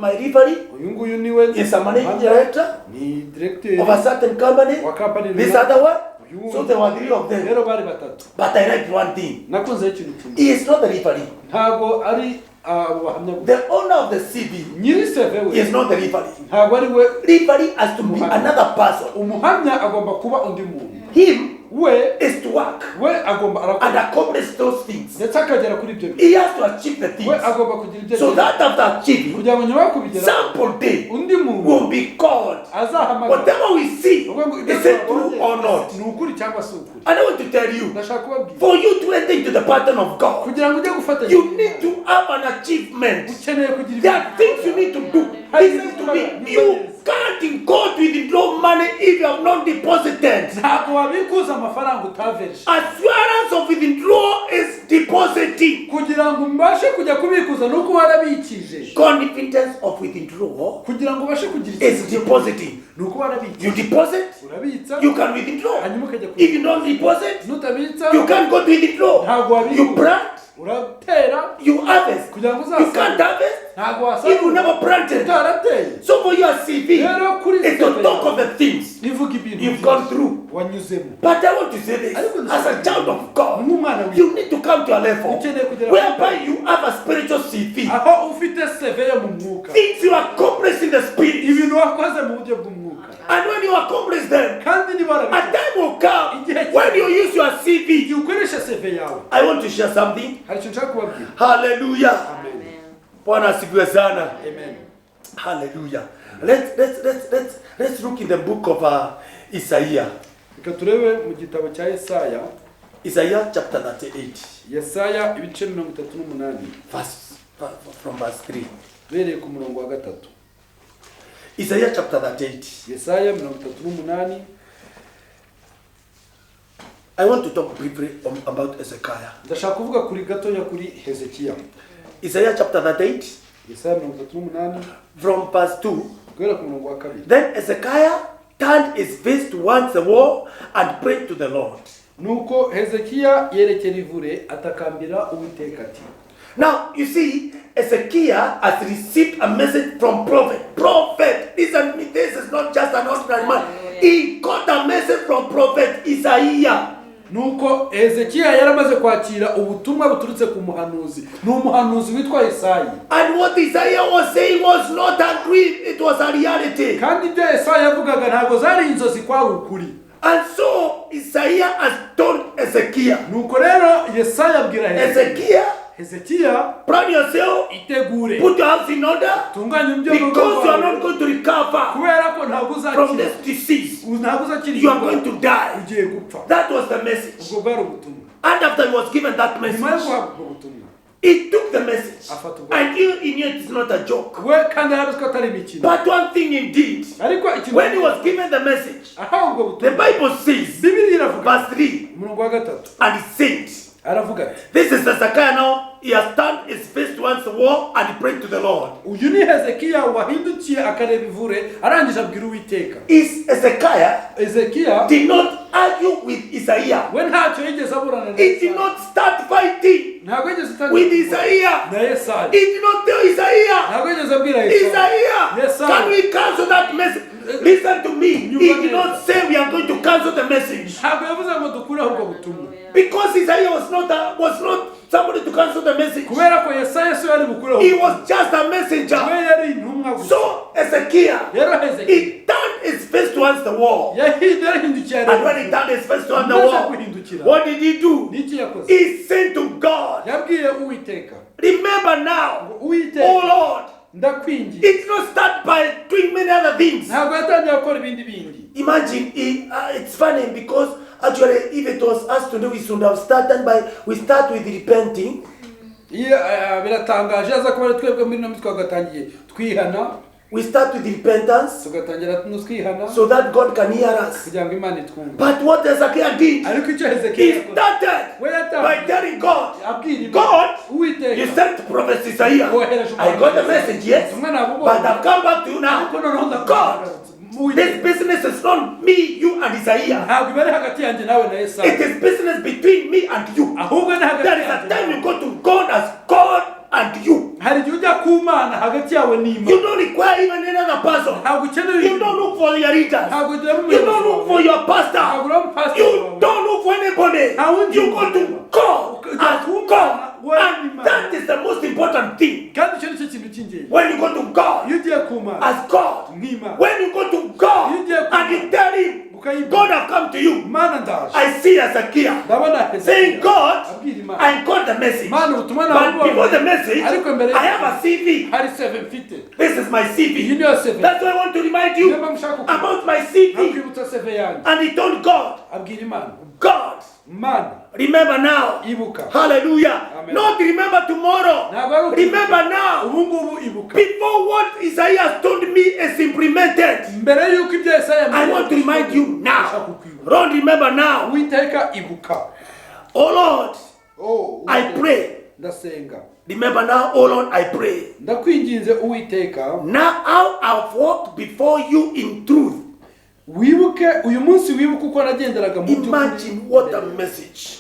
my referee, uyu nguyu niwe is a managing director ni directeur of a certain company. wa company This runaka. other one, Uyu so there were 3 of them. rero bari batatu But I like one thing. nakunzeho ikintu kimwe He is not the referee. ntabwo ari abahamya gusa The owner of the CV nyiri CV we is not the referee. ntabwo ari we Referee has to be another person. umuhamya agomba kuba undi muntu Him, we is to work agomba and arakora accomplish those things. ndetse akagera kuri ibyo He has to achieve the we things. agomba kugira ibyo So that after achieving, kugira ngo nyuma yo kubigeraho somebody undi muntu will be called. azahamagara Whatever we see, uvuga ngo ibyo is it twabonye true or not? ni ukuri cyangwa si ukuri. And I want to tell you, ndashaka kubabwira for you to enter into the pattern of God, kugira ngo ujye gufatanya you need to have an achievement. ukeneye kugira There are things you need to do. Listen to me. You can't go to withdraw money if you have not deposited. ntabwo wabikuza amafaranga utaveje Assurance of withdrawal is depositing. kugira ngo mbashe kujya kubikuza nuko warabikije Confidence of withdrawal kugira ngo ubashe kugira is depositing. nuko warabikije You deposit, urabitsa you can withdraw. hanyuma ukajya If you don't deposit, nutabitsa you can't go to withdraw. ntabwo wabikuza You plant, uratera you harvest. kugira ngo You can't uzasarure harvest ntabwo if you wasarura never planted. utarateye So for your CV, rero kuri it's to talk of the things ivuga ibintu you've gone through. wanyuzemo But I want to say this, as a child of God, nk'umwana you need to come to a level ukeneye kugera whereby you have a spiritual CV. aho ufite CV yo mu mwuka Things you accomplish in the spirit. ibintu wakoze mu buryo bw'umwuka And when you accomplish them, kandi niba a warabikoze time will come when you use your CV. igihe ukoresha CV yawe I want to share something. hari icyo nshaka kubabwira Hallelujah. amen Bwana asifiwe sana. amen Hallelujah. Let's look in the book of Isaiah. reka turebe mu gitabo cya Yesaya Isaiah chapter 38. Yesaya ibice 38 From verse 3. bereye ku murongo wa 3 Isaiah chapter 38. Yesaya 38 I want to talk briefly about Ezekiah. ndashaka kuvuga kuri gatoya kuri Hezekiya Isaiah chapter 38 Yesaya 38 from verse 2. guhera ku murongo wa 2 Then Ezekiah turned his face towards the wall and prayed to the Lord. nuko Hezekiya yerekera ivure atakambira Uwiteka ati Now, you see, Ezekiah has received a message from prophet. Prophet, listen to me, this is not just an ordinary man. He got a message from prophet Isaiah. nuko Hezekiya yaramaze kwakira ubutumwa buturutse ku muhanuzi ni umuhanuzi witwa Yesaya And what Isaiah was saying was not a dream, it was a reality. kandi ibyo Yesaya yavugaga ntabwo zari inzozi kwari ukuri And so, Isaiah has told Ezekiah, nuko rero Yesaya abwira Hezekiya plan yourself, itegure put your house in order, tunganya ibyo because you are not going to recover kubera ko ntabwo from uzakira this disease. ntabwo uzakira You are going to die. ugiye gupfa That was the message. ubwo bwari ubutumwa And after he was given that nyuma yo message, guhabwa ubwo butumwa he took the message. afata ubwo And he knew it's not a joke. we kandi yarazi ko atari imikino But one thing he did, ariko ikintu when he was given the message, ahawe ubwo the butumwa Bible says, Bibiliya iravuga verse 3, umurongo wa 3 and he said, aravuga ati this is Hezekiah now, he has turned his face towards the wall and he prayed to the Lord. uyu ni Hezekiya wahindukiye akareba ivure arangije abwira Uwiteka Is Hezekiah Hezekiya did not argue with Isaiah. we ntacyo yigeze aburana na He did Yesaya not start fighting ntabwo yigeze with utangira Isaiah. na Yesaya He did not tell Isaiah, ntabwo yigeze abwira Yesaya Isaiah, Yes, sir. can we cancel that message? Listen to me. He did not say we are going to cancel the message. ntabwo yavuze ngo dukureho ubwo butumwa Because Isaiah was not somebody to cancel the message. kubera ko Yesaya so yari bukureho He was just a we messenger. yari intumwa gusa So Ezekiel, rero Hezekiya he turned his face towards the wall. yahindukiye And when he turned his face towards the Amaze wall, guhindukira what did he do? niki yakoze He said to God, yabwiye Uwiteka remember now, ngo oh Uwiteka Lord, ndakwingiye it did not start by doing many other things. ntabwo yatangiye gukora ibindi bindi Imagine, it's funny because actually, if it was us today, we should have started we start with repenting. iyo biratangaje aza kuba ari twebwe muri nomwe twagatangiye twihana We start with repentance tugatangira twihana so that God can hear us. kugira ngo Imana itwumve But what Hezekiah did, ariko icyo he Hezekiya yakoze started we by yatangiye telling God, abwira God, Uwiteka you sent prophet Isaiah. I got the message, yes, but I've come back to you now. God, this business is not me, you, and Isaiah. ntabwo ibari hagati yanjye nawe na Yesaya It is business between me and you. ahubwo ni hagati There is a yanjye time nawe. you go to God as God and you. hari igihe ujya ku Mana hagati yawe n'Imana You don't require even another person. ntabwo ukeneye You don't look for your leaders. ntabwo ugira You don't look for your pastor. ntabwo uri umupasiteri You wawe don't look for anybody. You go to God as God. And that is the most important thing. kandi icyo ni cyo kintu cy'ingenzi When you go to God iyo ugiye ku Mana as God, nk'Imana when you go to God You get- and you tell Him, God have come to you. Mana ndaje. I see Hezekiah Ndabona saying, God, abwira Imana. I got the message. Mana ubutumwa But before the message, ariko mbere I have a CV. hari 7 mfite. This is my Iyi CV. niyo 7. That's why I want to remind you Niba mushaka kuvuga. about my CV. Akwibutsa 7 yanjye. And he told God, Abwira Imana. God, Mana remember now. ibuka. Hallelujah. Amen. Not remember tomorrow. Ntabwo ari ukuvuga. Remember now. Ubu ngubu ibuka. Before what Isaiah told me is implemented, Mbere yuko ibyo Yesaya I want to remind you now. Don't remember now. Uwiteka ibuka. Oh Lord, Oh, I pray. ndasenga. Remember now, oh Lord, I pray. Ndakwinginze Uwiteka. Now how I've walked before you in truth. Wibuke uyu munsi wibuke uko nagenderaga mu by'ukuri. Imagine what a message.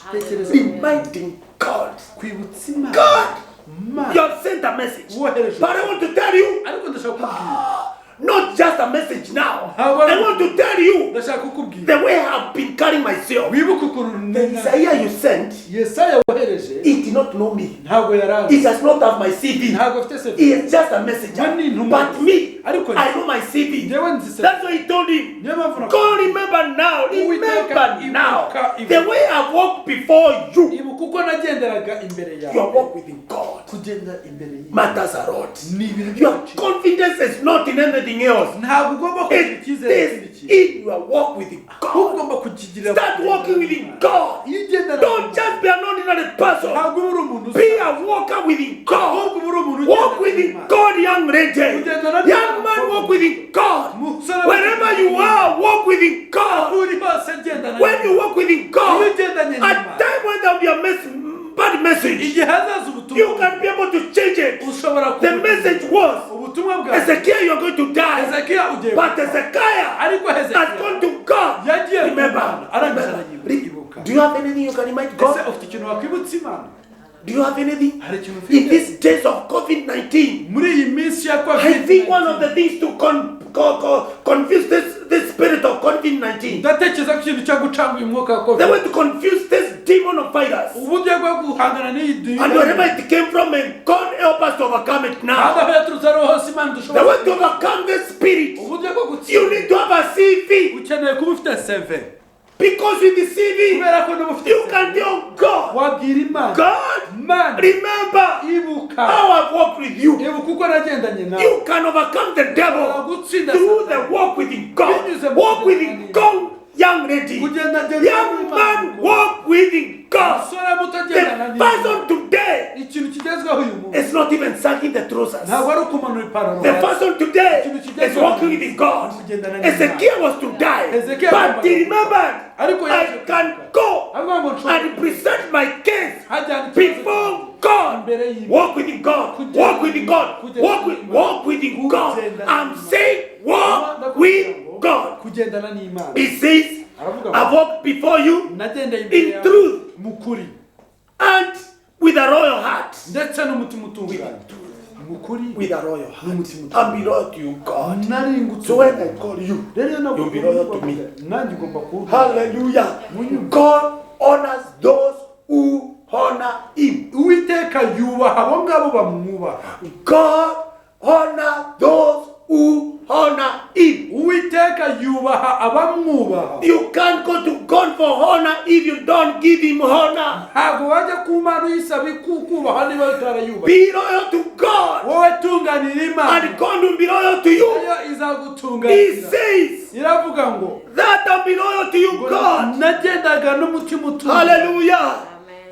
Reminding God. Kwibutsa Imana. God, Mana. you have sent a message. Wohereje. But I want to tell you, Ariko ndashaka kukubwira. not just a message now. How I want to tell you Ndashaka kukubwira. the way I've been carrying myself. Wibuke ukuntu The Isaiah you sent, Yesaya wohereje. he did not know me. Ntabwo yaranze. He does not have my CV. Ntabwo afite CV. He is just a messenger. Mani ntumwa. But me, Ariko I know my CV. Njyewe nzi CV. That's why he told him, Niyo mpamvu nakuvuga. God, remember now. Remember now. The way I walked before you. Ibuka uko nagenderaga imbere Your yawe. walk with God Kugenda imbere y'Imana. matters a lot. Ni ibintu Your byinshi. confidence is not in anything else. Ntabwo ugomba kugira It icyizere kindi is kintu. in your walk with Ahubwo God. ugomba kukigirira. Start walking with God. Iyo ugendana. Don't just be an ordinary person. Ntabwo uba uri umuntu usa. Be a walker with God. Ahubwo uba uri umuntu Walk with n'Imana. God, young lady. Young man, walk with God. Musore Wherever you are, walk with God. aho uri hose gendana. When you walk with God, Iyo ugendanye at n'Imana. time when there will be a bad message, Igihe hazaza ubutumwa. you can be able to change it. Ushobora The kubutumwa. message was, Ubutumwa bwawe. Ezekiel, you're going to die. Hezekiya ugiye. But Ezekiah Ariko has Hezekiya gone to God. yagiye ku Remember, Mana. Arangije remember. arayibuka. Do you have anything you can remind Ese God? ufite ikintu wakwibutsa Imana? Do you have anything? Hari ikintu In ufite? these days of COVID-19, Muri iyi minsi ya I think one of COVID-19. the things to confuse this spirit of COVID-19, Ndatekereza ko ikintu cyo gucanga uyu mwuka wa they COVID. want to confuse this demon of virus. Uburyo bwo guhangana n'iyi dini. And wherever it came from, may God help us to overcome it Kandi now. aho yaturutse ariho hose Imana They dushobora. want to overcome this spirit. Uburyo bwo You gutsinda. need to have a CV. Ukeneye kuba ufite CV. Because with the CV, Kubera ko niba ufite you CV, can tell God, wabwira Imana. God, Mana, remember ibuka. how I've walked with you. Ibuka uko nagendanye nawe. You can overcome the devil Gutsinda through the Satani. walk with God. Walk with God, young lady. Kugenda Young man, walk with God. Umusore muto agendana The n'Imana. person today Ikintu kigezweho uyu munsi. is not even sucking the trousers. Ntabwo ari ukumanura ipantaro. The person today is walking with God. Ezekiel was to die, but he remembered, I can go Avuga ngo nshobora and present my case hajyana ikibazo before God. Walk with God. Walk with God. Walk with God. I'm saying walk with God. kugendana n'Imana. He says, I walk before you Nagendeye imbere in yawe truth mu kuri and with a royal heart. ndetse n'umutima utunganye. Mu kuri With a royal heart. n'umutima I'll be loyal to you, God. naringutse. So when I call you, Rero nabwo you'll be loyal to me. nanjye ugomba kuba. Hallelujah. God honors those who honor him. Uwiteka yubaha abo ngabo bamwubaha. God honors those who honor him. Uwiteka yubaha abamwubaha. You can't go to God for honor if you don't give him honor. Ntabwo wajya ku Mana uyisaba kukubaha niba utarayubaha. Be loyal to God, Wowe tunganira Imana. and God will be loyal to you. Nayo He izagutunganira. says Iravuga ngo that I'll be loyal to you, God. nagendaga n'umutima utunganye. Hallelujah.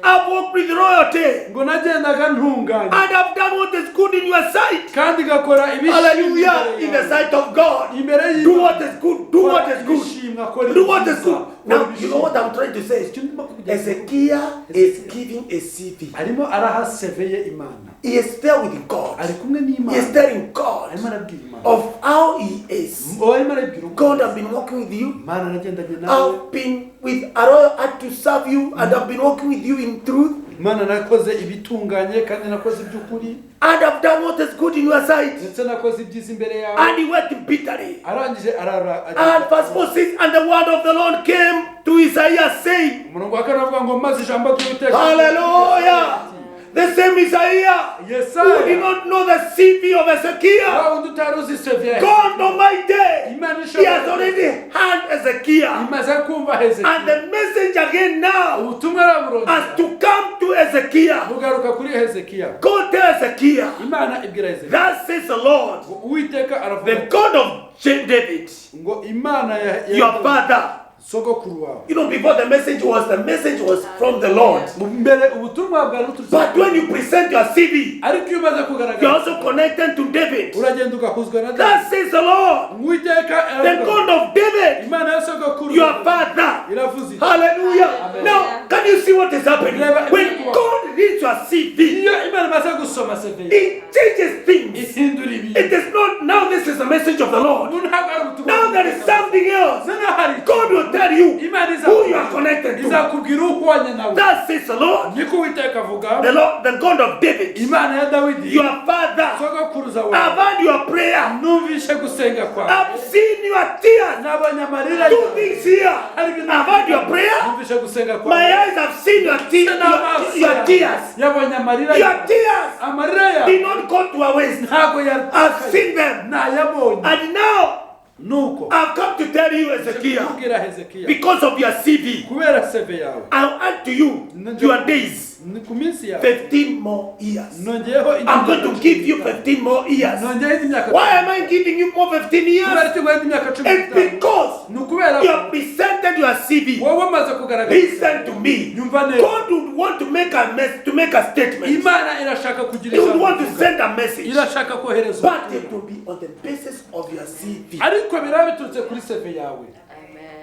I've walked with royalty, Ngo nagendaga ntunganye. and I've done what is good in your sight. Kandi gakora Hallelujah. In the sight of God. Imbere Do what is good. Do what is good. good. Do what is good. Now, you know what I'm trying to say? Ezekiel is giving a CV. Arimo araha seveye Imana. He is there with God. Ari kumwe He is n'Imana. telling God Arimo arabwira Imana. of how he is. Arimo arabwira God, I've been walking with you. Imana nagendanye nawe. I've been with a royal heart to serve you, and I've been walking with you in truth. Imana nakoze ibitunganye kandi nakoze iby'ukuri. And I've done what is good in your sight. Ndetse nakoze ibyiza imbere yawe. And he wept bitterly. Arangije arara. And verse 4 says, and the word of the Lord came to Isaiah saying, Umurongo wa kane avuga ngo maze ijambo ry'Uwiteka. hallelujah. The same Isaiah who did Yesaya. not know the CV of Ezekiel. Wa wundi utari uzi seveye. God Almighty Imana He has already heard Ezekiel. imaze kumva And hezekiya the message again now ubutumwa araburondera has to come to Ezekiel. bugaruka kuri hezekiya Go tell Ezekiel, imana ibwira hezekiya thus says the Lord, ngo uwiteka the aravuga God of David, ngo imana your father. sogokuru wawe You know, before the message was from the Lord. mbere ubutumwa bwari buturutse But when you present your CV, ariko iyo umaze you're kugaragara also connected to David. uragenda ugahuzwa na Thus says the Lord, uwiteka the aravuga God of David, imana ya sogokuru your father. iravuze iti Hallelujah. Amen. Now, can you see what is happening? When God reads your CV, iyo imana imaze gusoma seve it changes things. ihindura ibintu It is not, now this is the message of the Lord. ubu ntabwo ari ubutumwa Now there is something else. noneho hari God will tell you imana who you are connected to. izakubwira uhwanye nawe Thus says the Lord, niko uwiteka avuga the Lord, the God of David, imana ya dawidi your father. sogokuruza I've wawe heard your prayer. numvishe gusenga kwawe I've seen your tears. nabonye amarira Two things here. I've heard your prayer. numvishe gusenga My kwawe eyes have seen your tears. Your tears. yabonye amarira Your tears amarira ya did not go to a waste. ntabwo I've seen them. nayabonye And now nuko I've come to tell you, Ezekiel, kubwira hezekiya because of your CV, kubera seve yawe I'll add to you your days. ni ku minsi yawe 15 more years. nongeyeho I'm going to give you 15 more years. nongeyeho indi myaka Why am I giving you more 15 years? kubera icyo nguhaye indi myaka cumi It's n'itanu because ni ukubera you have presented your CV. wowe umaze kugaragaza Listen to me. nyumva neza God would want to make a statement. imana irashaka kugira He would want to ijambo send a message. irashaka kohereza But it will be on the basis of your CV. ariko biraba biturutse kuri seve yawe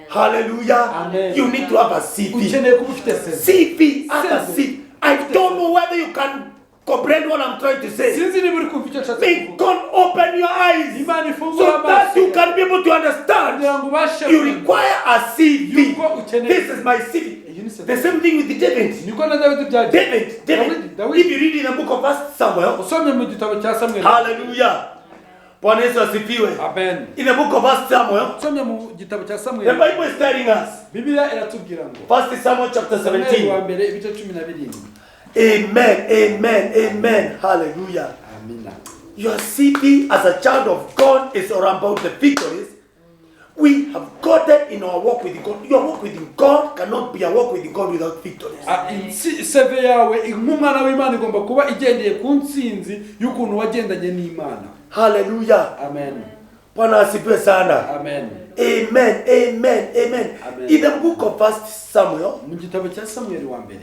Hallelujah. Amen. You need to have a CV. ukeneye kuba ufite seve CV. Have a CV. I don't know whether you can comprehend what I'm trying to say. sinzi niba uri kumva icyo nshatse May kuvuga God open your eyes imana ifungura so that amaso you can be able to understand. kugira ngo ubashe You kumenya require a CV. yuko ukeneye This is my CV. iyi ni The seve same thing with David. niko na dawidi byagiye David. David. If you read in the book of 1 Samuel, usomye mu gitabo cya samweli hallelujah. Bwana Yesu asifiwe. amen In the book of 1 Samuel, usomye mu gitabo cya the samweli Bible is telling us, bibiliya iratubwira ngo 1 Samuel chapter samweli wa 17. mbere ibice 17 Amen, amen, amen. Hallelujah. amina Your CV as a child of God is all about the victories we have gotten in our walk with God. Your walk with God cannot be a walk with God without victories. seve yawe nk'umwana w'imana igomba kuba igendeye ku ntsinzi y'ukuntu wagendanye n'imana Hallelujah. amen Bwana asifiwe sana. amen Amen, amen, amen. Amen. In the book of 1 Samuel, mu gitabo cya samweli wa mbere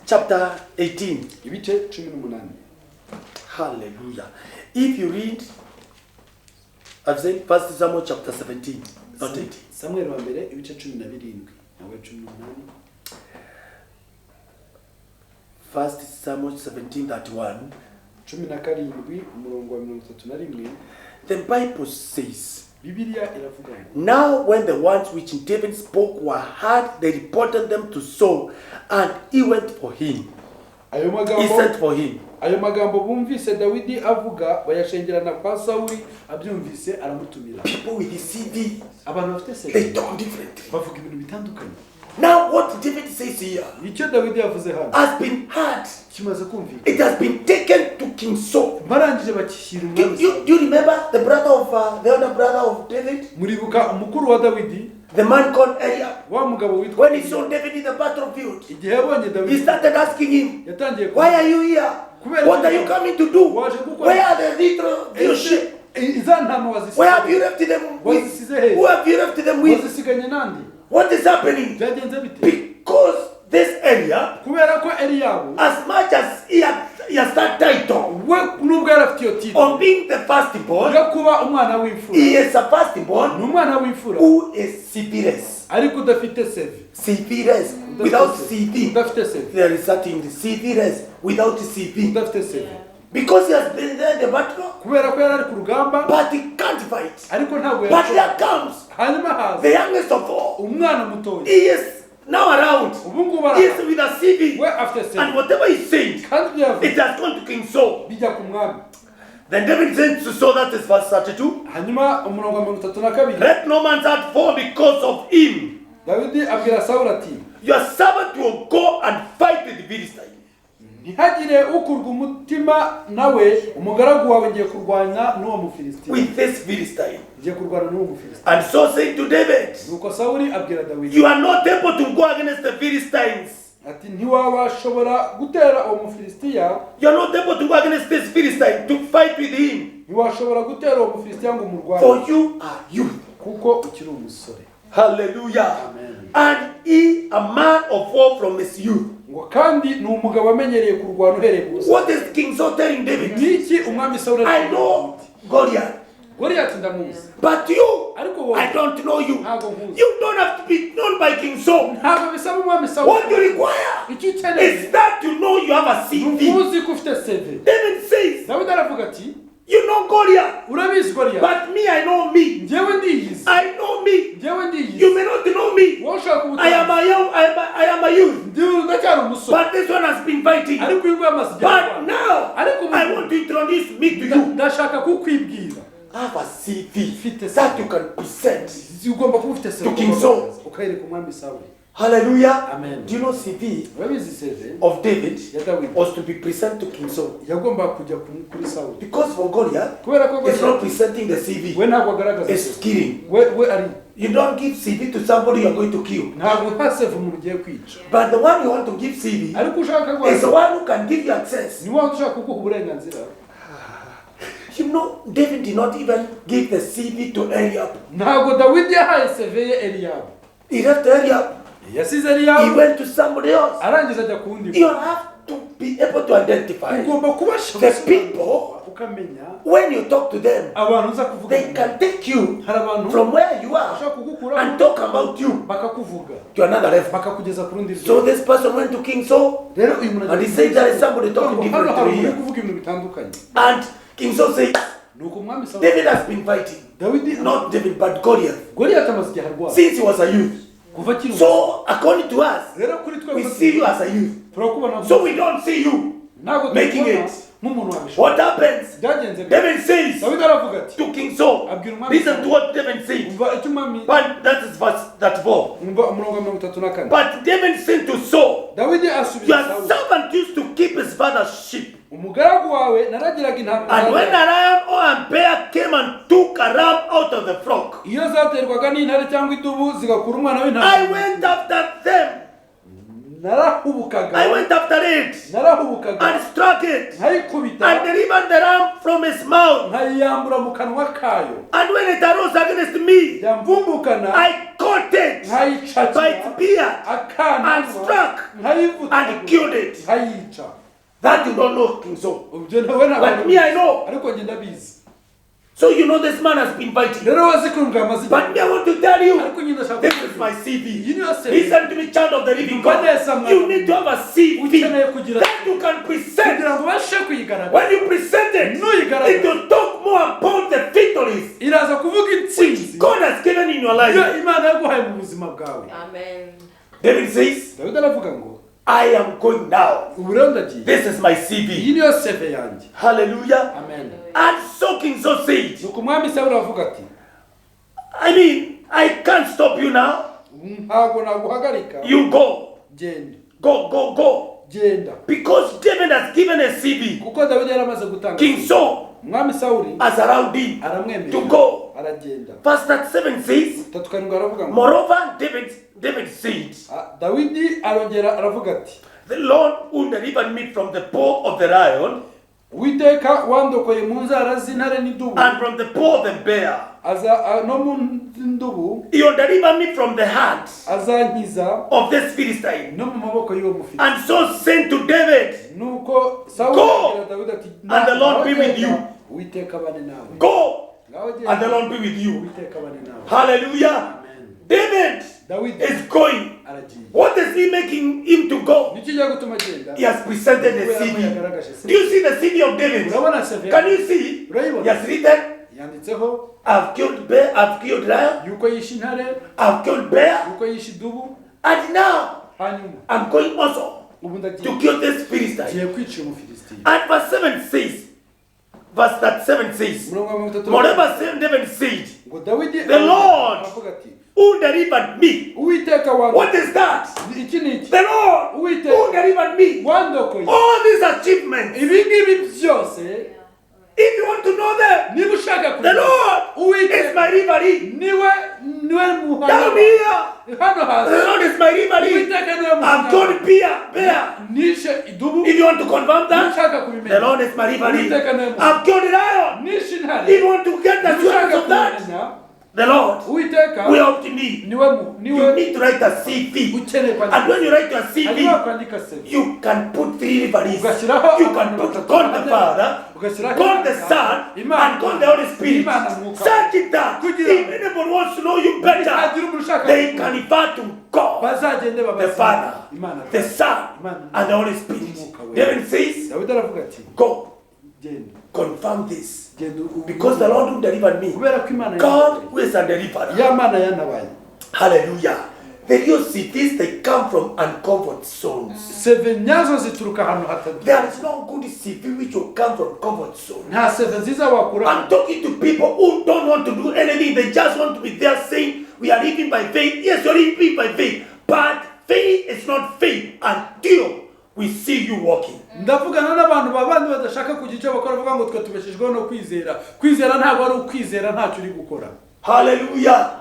chapter 18. ibice 18 Hallelujah. If you read, I've said 1 Samuel chapter 17, not 18. samweli wa mbere ibice 17 nawe 18 1 Samuel 17:31. 17 umurongo wa 31 The Bible says, bibiliya iravuga ngo now when the ones which David spoke were heard, they reported them to Saul, and he went for him. ayo He magambo sent for him. ayo magambo bumvise dawidi avuga bayashengerana kwa sawuli abyumvise aramutumira People with the CV, abantu bafite they seve talk differently. bavuga ibintu bitandukanye Now what David says here icyo dawidi yavuze hano has been heard. kimaze kumvikana It has been taken to King Saul. barangije bakishyira Do umwami you remember the brother of the elder brother of David? muribuka umukuru wa dawidi The man called Eliab. wa mugabo witwa When he saw David in the battlefield, igihe yabonye he dawidi started asking him, yatangiye why are you here? What are you coming to do? Where are the little sheep? iza ntama Where have you left them with? wazisize he Who have you left them with? wazisiganye nandi What is happening? byagenze bite Because this area, kubera ko eliyabu as much as he has that title we nubwo yari afite iyo tito on being the firstborn, yo kuba umwana w'imfura he is a firstborn ni umwana w'imfura who is CPRS. ariko udafite seve CPRS. Without CV, udafite seve there is something. CPRS without CV. udafite seve Because he has been there in the battle, kubera ko yari ari ku rugamba but he can't fight. ariko ntabwo But yashobora there comes hanyuma haza the youngest of all. umwana mutoya He is now around. ubu ngubu He is araha with a CV. we afite seve And whatever he said, kandi ibyo yavuze it has gone to King Saul. bijya ku mwami Then David said to Saul, that is verse 32, hanyuma umurongo wa 32 let no man's heart fall because of him. dawidi abwira sawuli ati Your servant will go and fight with the Philistine. ntihagire ukurwa umutima nawe umugaragu wawe ngiye kurwana n'uwo mufilisitiya with this Philistine. ngiye kurwana n'uwo mufilisitiya And so said to David, nuko Sawuli abwira Dawidi you are not able to go against the Philistines. ati ntiwabashobora gutera uwo mufilisitiya You are not able to go against this Philistine to fight with him. ntiwashobora gutera uwo mufilisitiya ngo umurwane For you are youth. kuko ukiri umusore. Hallelujah. Amen. And he, a man of war from his youth. ngo kandi ni umugabo amenyereye kurwana uhereye mu What is King Saul telling David? niki umwami Sawuli I know Goliath, Goliath ndamuzi but you, ariko wowe I don't know you. ntabwo nkuzi You don't have to be known by King Saul. ntabwo bisaba umwami What Sawuli you require icyo ukeneye is that you know you have a CV. ntuzi ko ufite CV. David says, Dawidi aravuga ati you know Goliath, urabizi Goliath but me, I know me. njyewe ndiyizi I know me. njyewe ndiyizi You may not know me. wowe ushaka I am ubutaha a young, I am a youth. ndiwe ndacyari umusore But this one has been fighting. ariko uyu nguyu amaze igihe But arwana. now, ariko I want to introduce me to you. ndashaka kukwibwira I have a CV Fit that you can present. ugomba kuba ufite CV To King Saul. ukayereka umwami Sawuli. Hallelujah. Amen. Do you know CV urabizi CV of David ya Dawidi was to be present to King Saul? yagomba kujya kuri Sawuli Because for Goliath, kubera ko it's not Goliath presenting the CV. we ntabwo agaragaza It's CV. killing. we ari You don't give CV to somebody you are going to kill. ntabwo nta CV umuntu ugiye kwica But the one you want to give CV ariko ushaka is the guhaza one who can give you access. ni wowe ushaka kuguha uburenganzira. You know, David did not even give the CV to Eliab. ntabwo Dawidi yahaye CV ye Eliyabu He left Eliab. yasize He Eliyabu went to somebody else. arangije ajya ku wundi You have to be able to identify ugomba the kubasha people. ukamenya When you talk to them, abantu uza kuvuga they can take you hari abantu from where you are bashaka kugukura and talk about you bakakuvuga to another level. bakakugeza ku rundi So this person went to King Saul, rero uyu muntu and he said there is somebody talking hano different hari to uri him. kuvuga ibintu bitandukanye And King Saul said, nuko umwami Sawuli David has been fighting. Dawidi Not David, but Goliath. Goliath amaze igihe arwana Since he was a youth. kuva akiri So according to us, rero kuri twe we see you as a youth. turakubona So we don't see you. ntabwo making tubona it. nk'umuntu wabishobora What happens? byagenze bite? David says Dawidi aravuga ati to King Saul, listen to what David said. umva icyo umwami But that is verse 34. umva umurongo wa 34 But David said to Saul, Dawidi asubiza your Sawuli servant used to keep his father's sheep. umugaragu wawe naragiraga intama And when zanjye. a lion or a bear came and took a ram out of the flock, iyo zaterwaga n'intare cyangwa idubu zigakura umwana I w'intama went after them. narahubukaga I went after it narahubukaga and struck it nkayikubita and delivered the ram from his mouth. nkayiyambura mu kanwa kayo And when it arose against me, yamvumbukana I caught it by nkayicakira its beard akananwa and struck nkayivuta and killed it. nkayica That you don't know, King Saul. ubyo nawe But me, I know. ariko njye ndabizi So you know this man has been fighting. rero wazi ko mbwa amaze But me, I want to tell you, ariko nyine ndashaka this is my CV. iyi niyo CV Listen to me, child of the living God. You need to have a CV ukeneye kugira that you can present. kugira ngo ubashe kuyigaragaza When you present it, it will talk more about the victories iraza kuvuga intsinzi God has given in your life. iyo imana yaguhaye mu buzima bwawe. Amen. David says, Dawidi aravuga ngo I am going now. ubu rero ndagiye This is my iyi CV. niyo CV yanjye. Hallelujah. Amen. And so King Saul said, nuko umwami Sawuli aravuga ati I mean, I can't stop you now. ntabwo naguhagarika You go. genda Go. genda Because David has given a CV. kuko Dawidi yaramaze gutanga King Saul umwami Sawuli has allowed him to aramwemerera go. aragenda. Verse 37 says, 37 aravuga ngo moreover, David said, Dawidi arongera aravuga ati the Lord who delivered me from the paw of the lion Uwiteka wandokoye mu nzara z'intare n'idubu and from the paw of the bear. no mu ndubu He will deliver me from the hand azankiza of this Philistine. no mu maboko y'uwo mufite. And so sent to David, Nuko Sawuli Go, abwira Dawidi ati and the Lord be with you. Uwiteka abane nawe. go, Ngaho genda, and the Lord be with you. Uwiteka abane nawe. Hallelujah. Amen. David Dawidi is going. aragiye. What is he making him to go? Niki kigiye gutuma agenda? He has presented a Kubera ko CV. yagaragaje CV. Do you see the CV of David? Urabona CV? Can you see? Urayibona? He has written, Yanditseho I've killed bear, I've killed lion, yuko yishe intare, I've killed bear, yuko yishe idubu, and now hanyuma I'm going also ubu to ndagiye kill this Philistine. ngiye kwica umufilisitiya. And verse 7 says, verse 37 says, Umurongo wa 33 moreover, David said, ngo Dawidi The Lord aravuga ati who who delivered me. uwiteka wanjye What is that? iki ni iki The Lord who uwiteka delivered me. wandokoye All these achievements, ibi ngibi byose if you want to know them, niba ushaka the kumenya Lord is uwiteka my rivalry. niwe Down muhanga here, hano the hasi Lord is my rivalry. uwiteka niwe I'm muhanga told bear. nishe idubu If you want to confirm that, ushaka the kubimenya Lord is my rivalry. uwiteka niwe muhanga I've killed lion. nishe If intare you want to get the ushaka assurance of that, kumenya the Lord uwiteka will help me. niwe You need to write a CV. ukeneye And when you write your hanyuma CV, kwandika se you can put 3 rivalries. ugashyiraho You can abantu put batatu God the Father, ugashyiraho God the Son, and God the Holy Spirit. Imana Mwuka. Search it out. If anybody wants to know you better, hagira umuntu ushaka they can refer to God, bazagende the babaze Father, Imana the Son, and the Holy Spirit. David says, Dawidi aravuga ati go, genda confirm this. genda Because the Lord who delivered me, kubera ko Imana God who is a deliverer. ya Mana yanabaye Hallelujah. The real cities, they come from uncomfort zones. seve nyazo zituruka ahantu hatatu There is no good city which will come from comfort zone. nta seve nziza wakura I'm talking to people who don't want to do anything. They just want to be there saying, we are living by faith. Yes, you're living by faith. But faith is not faith until we see you walking. ndavugana n'abantu babandi badashaka kugira icyo bakora bavuga ngo twe tubeshejweho no kwizera kwizera ntabwo ari ukwizera ntacyo uri gukora Hallelujah.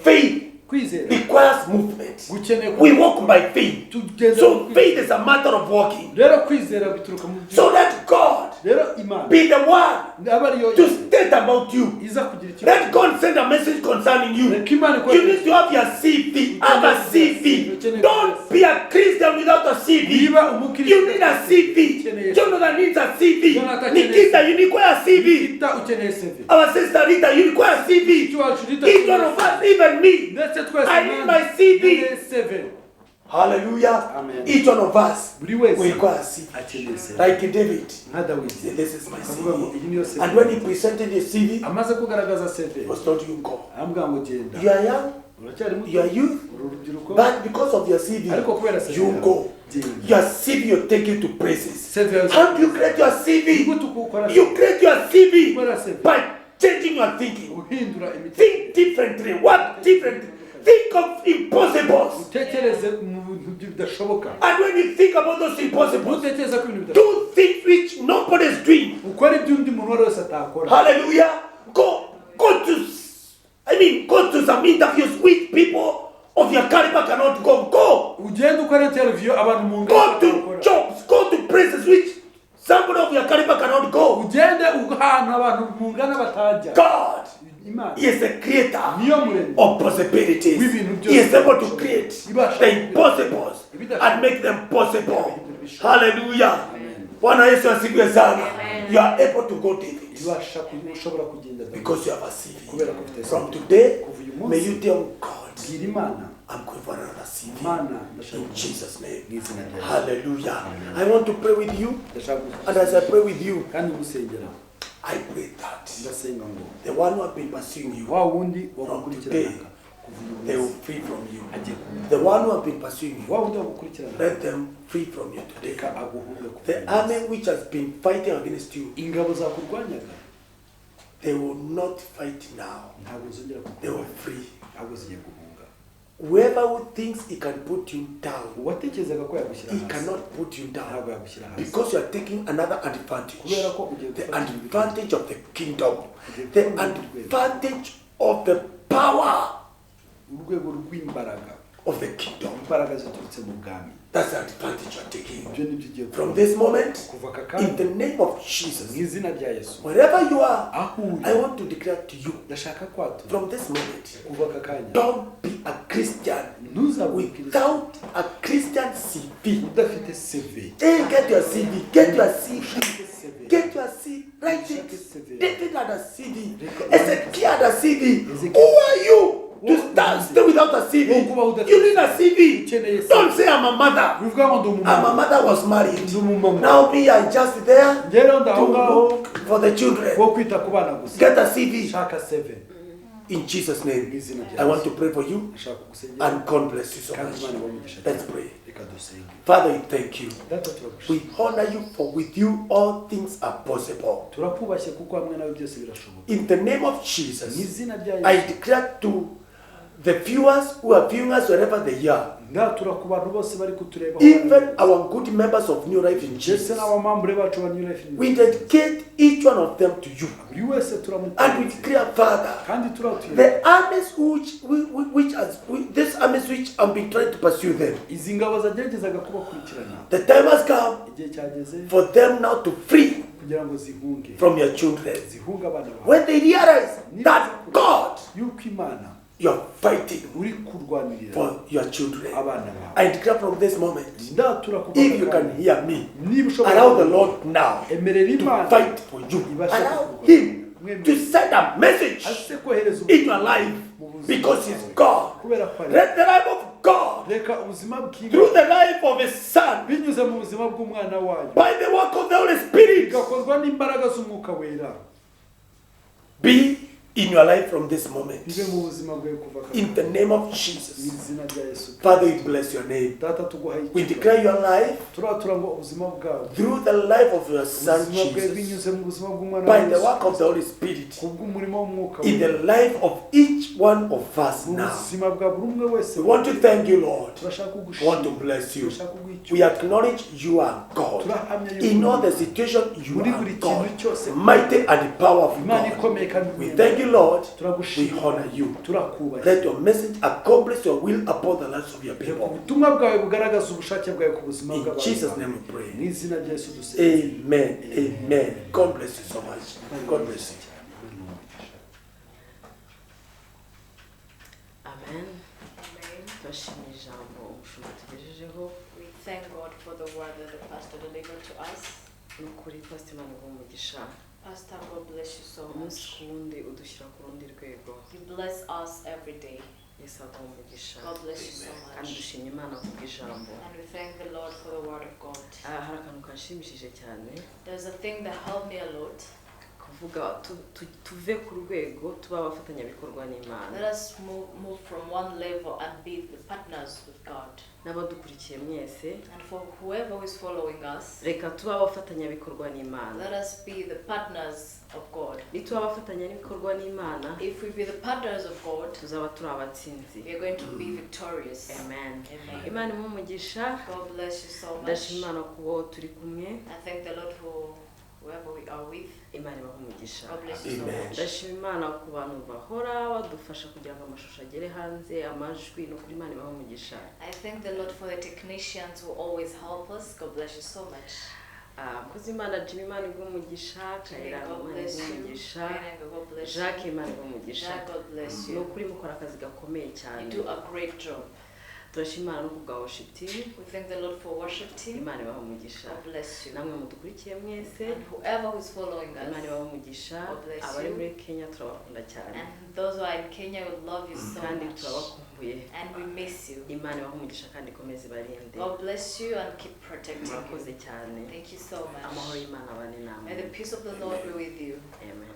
Faith kwizera requires movement. gukeneye We walk by faith. tugenda So faith is a matter of walking. rero kwizera bituruka mu So let God rero Imana be the one aba ariyo to state about you. iza kugira icyo Let God send a message concerning you. reka Imana You ikora need to have your CV. Have a CV. Don't be a Christian without a CV. niba umukristo You need a CV. Jonathan needs a CV. Jonathan Nikita, you require a CV. ita ukeneye seve Our sister Rita, you require a CV. icyo wacu rita Each one of us, even me. ndetse twese I need my CV. seve Hallelujah. Amen. Each one of us buri will wese require a CV. akeneye seve Like David. nka Dawidi Say, this is my akavuga ngo iyi CV. niyo seve And when he presented his CV, amaze kugaragaza seve he was told you go. arambwira ngo genda You are young, uracyari muto you are youth, uri urubyiruko but because of your CV, ariko kubera seve you go. genda Your CV will take you to places. seve yawe How do you create your CV? gute ukora You create your CV ukora seve by changing your thinking. uhindura imitekerereze Think differently. What different? Think of impossibles. utekereze mu bintu bidashoboka And when you think about those impossibles, ntutekereze ko ibintu bidashoboka do things which nobody is doing. ukora ibyo undi muntu uwo ari wese atakora Hallelujah. Go to some interviews which people of your caliber cannot go. Go. ugenda ukora interview abantu mu Go ngano to batakora jobs. Go to places which somebody of your caliber cannot go. ugende ahantu abantu mu ngano batajya God Imana is a creator niyo muremyi of possibilities. He is able to create the impossibles and make them possible. Hallelujah. Bwana Yesu asifiwe sana. You are able to go David ibasha ushobora kugenda because you have a CV. kubera ko ufite From today, kuva uyu may munsi you tell God, bwira Imana I'm going for another CV. Imana ndashaka In Jesus' name. mu izina rya Yesu. Hallelujah. I want to pray with you. ndashaka And as I pray with you, kandi gusengera I pray that ndasenga ngo the one who have been pursuing you, wa wundi wagukurikiranaga kuva uyu they will munsi free from you. agiye kumenya The one who have been pursuing you, wa wundi wagukurikiranaga let them free from you today. reka aguhunge kuva The uyu munsi. army which has been fighting against you, ingabo zakurwanyaga they will not fight now. ntabwo zongera They will kukurwanya free. ntabwo zigiye guhunga Whoever who thinks he can put you down, uwatekerezaga ko yagushyira he hasi cannot put you down ntabwo yagushyira hasi because you are taking another advantage. kubera ko ugiye The gufata advantage of the kingdom, the advantage of the power urwego rw'imbaraga of the kingdom. imbaraga ziturutse mu bwami That's the advantage you are taking. ibyo ni byo ugiye From gukora. this moment, kuva aka in kanya the name of mu Jesus, izina rya Yesu wherever you are, aho I uri want to declare to you, ndashaka kwatura from this moment, kuva aka kanya don't be a Christian ntuzabwikirize without a Christian CV. udafite CV Hey, get your CV, get your CV, CV. get your CV, write it. David had a CV, Ezekiel had a CV. Who are you to stay without a CV? You need a CV. Don't say I'm a mother. bivuga ngo ndi And my umumama mother was married. ndi umumama Now me, I just there ngero ndaho ngaho to look for the children. wo kwita ku bana gusa Get a CV. shaka CV In Jesus' mu name, izina rya I want Yesu to pray for you ndashaka kugusengera and God bless you so kandi much. Imana ibamugisha Let's pray. reka dusenge Father, we thank you. data turagushimira We honor you for with you all things are possible. turakubashye kuko hamwe nawe byose birashoboka In the name of mu Jesus, izina rya I Yesu declare to the viewers who are viewing us wherever they are, ndatura ku bantu bose bari kutureba even our good members of New Life in ndetse Jesus. n'abamambure bacu ba New Life in We dedicate each one of them to you. buri wese And we turamukunda declare, Father, kandi turatuye the armies this armies which I've been trying to pursue them, izi ngabo zageragezaga kubakurikirana the time has come igihe cyageze for them now to free kugira ngo zihunge from your children. zihunge abana bawe When they realize that God, yuko imana you are fighting uri kurwanirira for your children. abana bawe I declare from this moment, ndatura ku if you can hear me, niba ushobora allow the Lord now emerera to imana fight for you. Allow Him to send a message ase kohereza in your life because He's God. kubera ko ari Let the life of God reka ubuzima bw'imana through the life of His Son binyuze mu buzima bw'umwana wayo by the work of the Holy Spirit bigakorwa n'imbaraga z'umwuka wera be in your life from this moment. bibe mu buzima bwawe kuva In the name of mu Jesus. izina rya Yesu Father, we bless your name. data tuguhaye We declare your life turatura ngo ubuzima bwawe through the life of your Son ubuzima bwawe Jesus binyuze mu buzima bw'umwana by wa the Yesu work of the Holy Spirit kubw'umurimo w'umwuka in the wera life of each one of us mu now. buzima bwa buri umwe wese We want to thank you, Lord. turashaka We want kugushima to bless you. turashaka kuguha We acknowledge you are God. turahamya yuko In all the situation, you muri are buri God. kintu cyose Mighty and powerful imana God. ikomeye kandi We thank you, Lord. We turagushima honor you. turakubaha Let your message accomplish your will upon the lives of your reka people. ubutumwa bwawe bugaragaza ubushake bwawe ku buzima In bw'abantu Jesus' bawe. name we pray. mu izina rya Yesu dusenze Amen. Amen. God bless you so much. God bless you. Amen. Turashimira ijambo umushumba tugejejeho. We thank God for the word that the pastor delivered to us. Nukuri Pastor Imana ibahe umugisha. Pastor, God bless you so Umunsi much. ku wundi udushyira ku rundi rwego. You bless us every day. Yesu aduhe umugisha. God bless you so Kandi much. dushimye Imana kubw'ijambo. And we thank the Lord for the word of God. Hari akantu kanshimishije cyane. There's a thing that helped me a lot. Kuvuga tuve ku rwego tuba abafatanyabikorwa n'Imana. Let us move from one level and be the partners with God. N'abadukurikiye mwese, And for whoever is following us, reka tuba abafatanyabikorwa n'Imana. let us be the partners of God. Nituba abafatanyabikorwa n'Imana, If we be the partners of God, tuzaba turi abatsinzi. we are going to be victorious. Amen. Amen. Imana imuhe umugisha. God bless you so much. Ndashima Imana kubo turi kumwe. I thank the Lord for whoever we are with. Imana ibahe umugisha. God bless you so Amen. much. Ndashima Imana ku bantu bahora badufasha kugira ngo amashusho agere hanze, amajwi no kuri Imana ibahe umugisha. I thank the Lord for the technicians who always help us. God bless you so much. Mukozi Imana Jimmy Imana ibahe umugisha, Kayira God Imana bless ibahe you. umugisha, Ryan, God bless you. Jacques Imana ibahe umugisha. Jack, God bless Ni you. ukuri mukora akazi gakomeye cyane. You do a great job. Turashima Imana no kubwa worship team. We thank the Lord for worship team. Imana ibahe umugisha. God bless you. Namwe mudukurikiye mwese. And whoever who is following Imana us. ibahe umugisha. God bless Abari you. muri Kenya turabakunda cyane. And those who are in Kenya, we love you so Kandi much. turabakumbuye. And we miss you. Imana ibahe umugisha kandi ikomeze ibarinde. God bless you and keep protecting Murakoze you. cyane. Thank you so Amahoro much. y'Imana abane namwe. May the peace of the Lord be with you. Amen.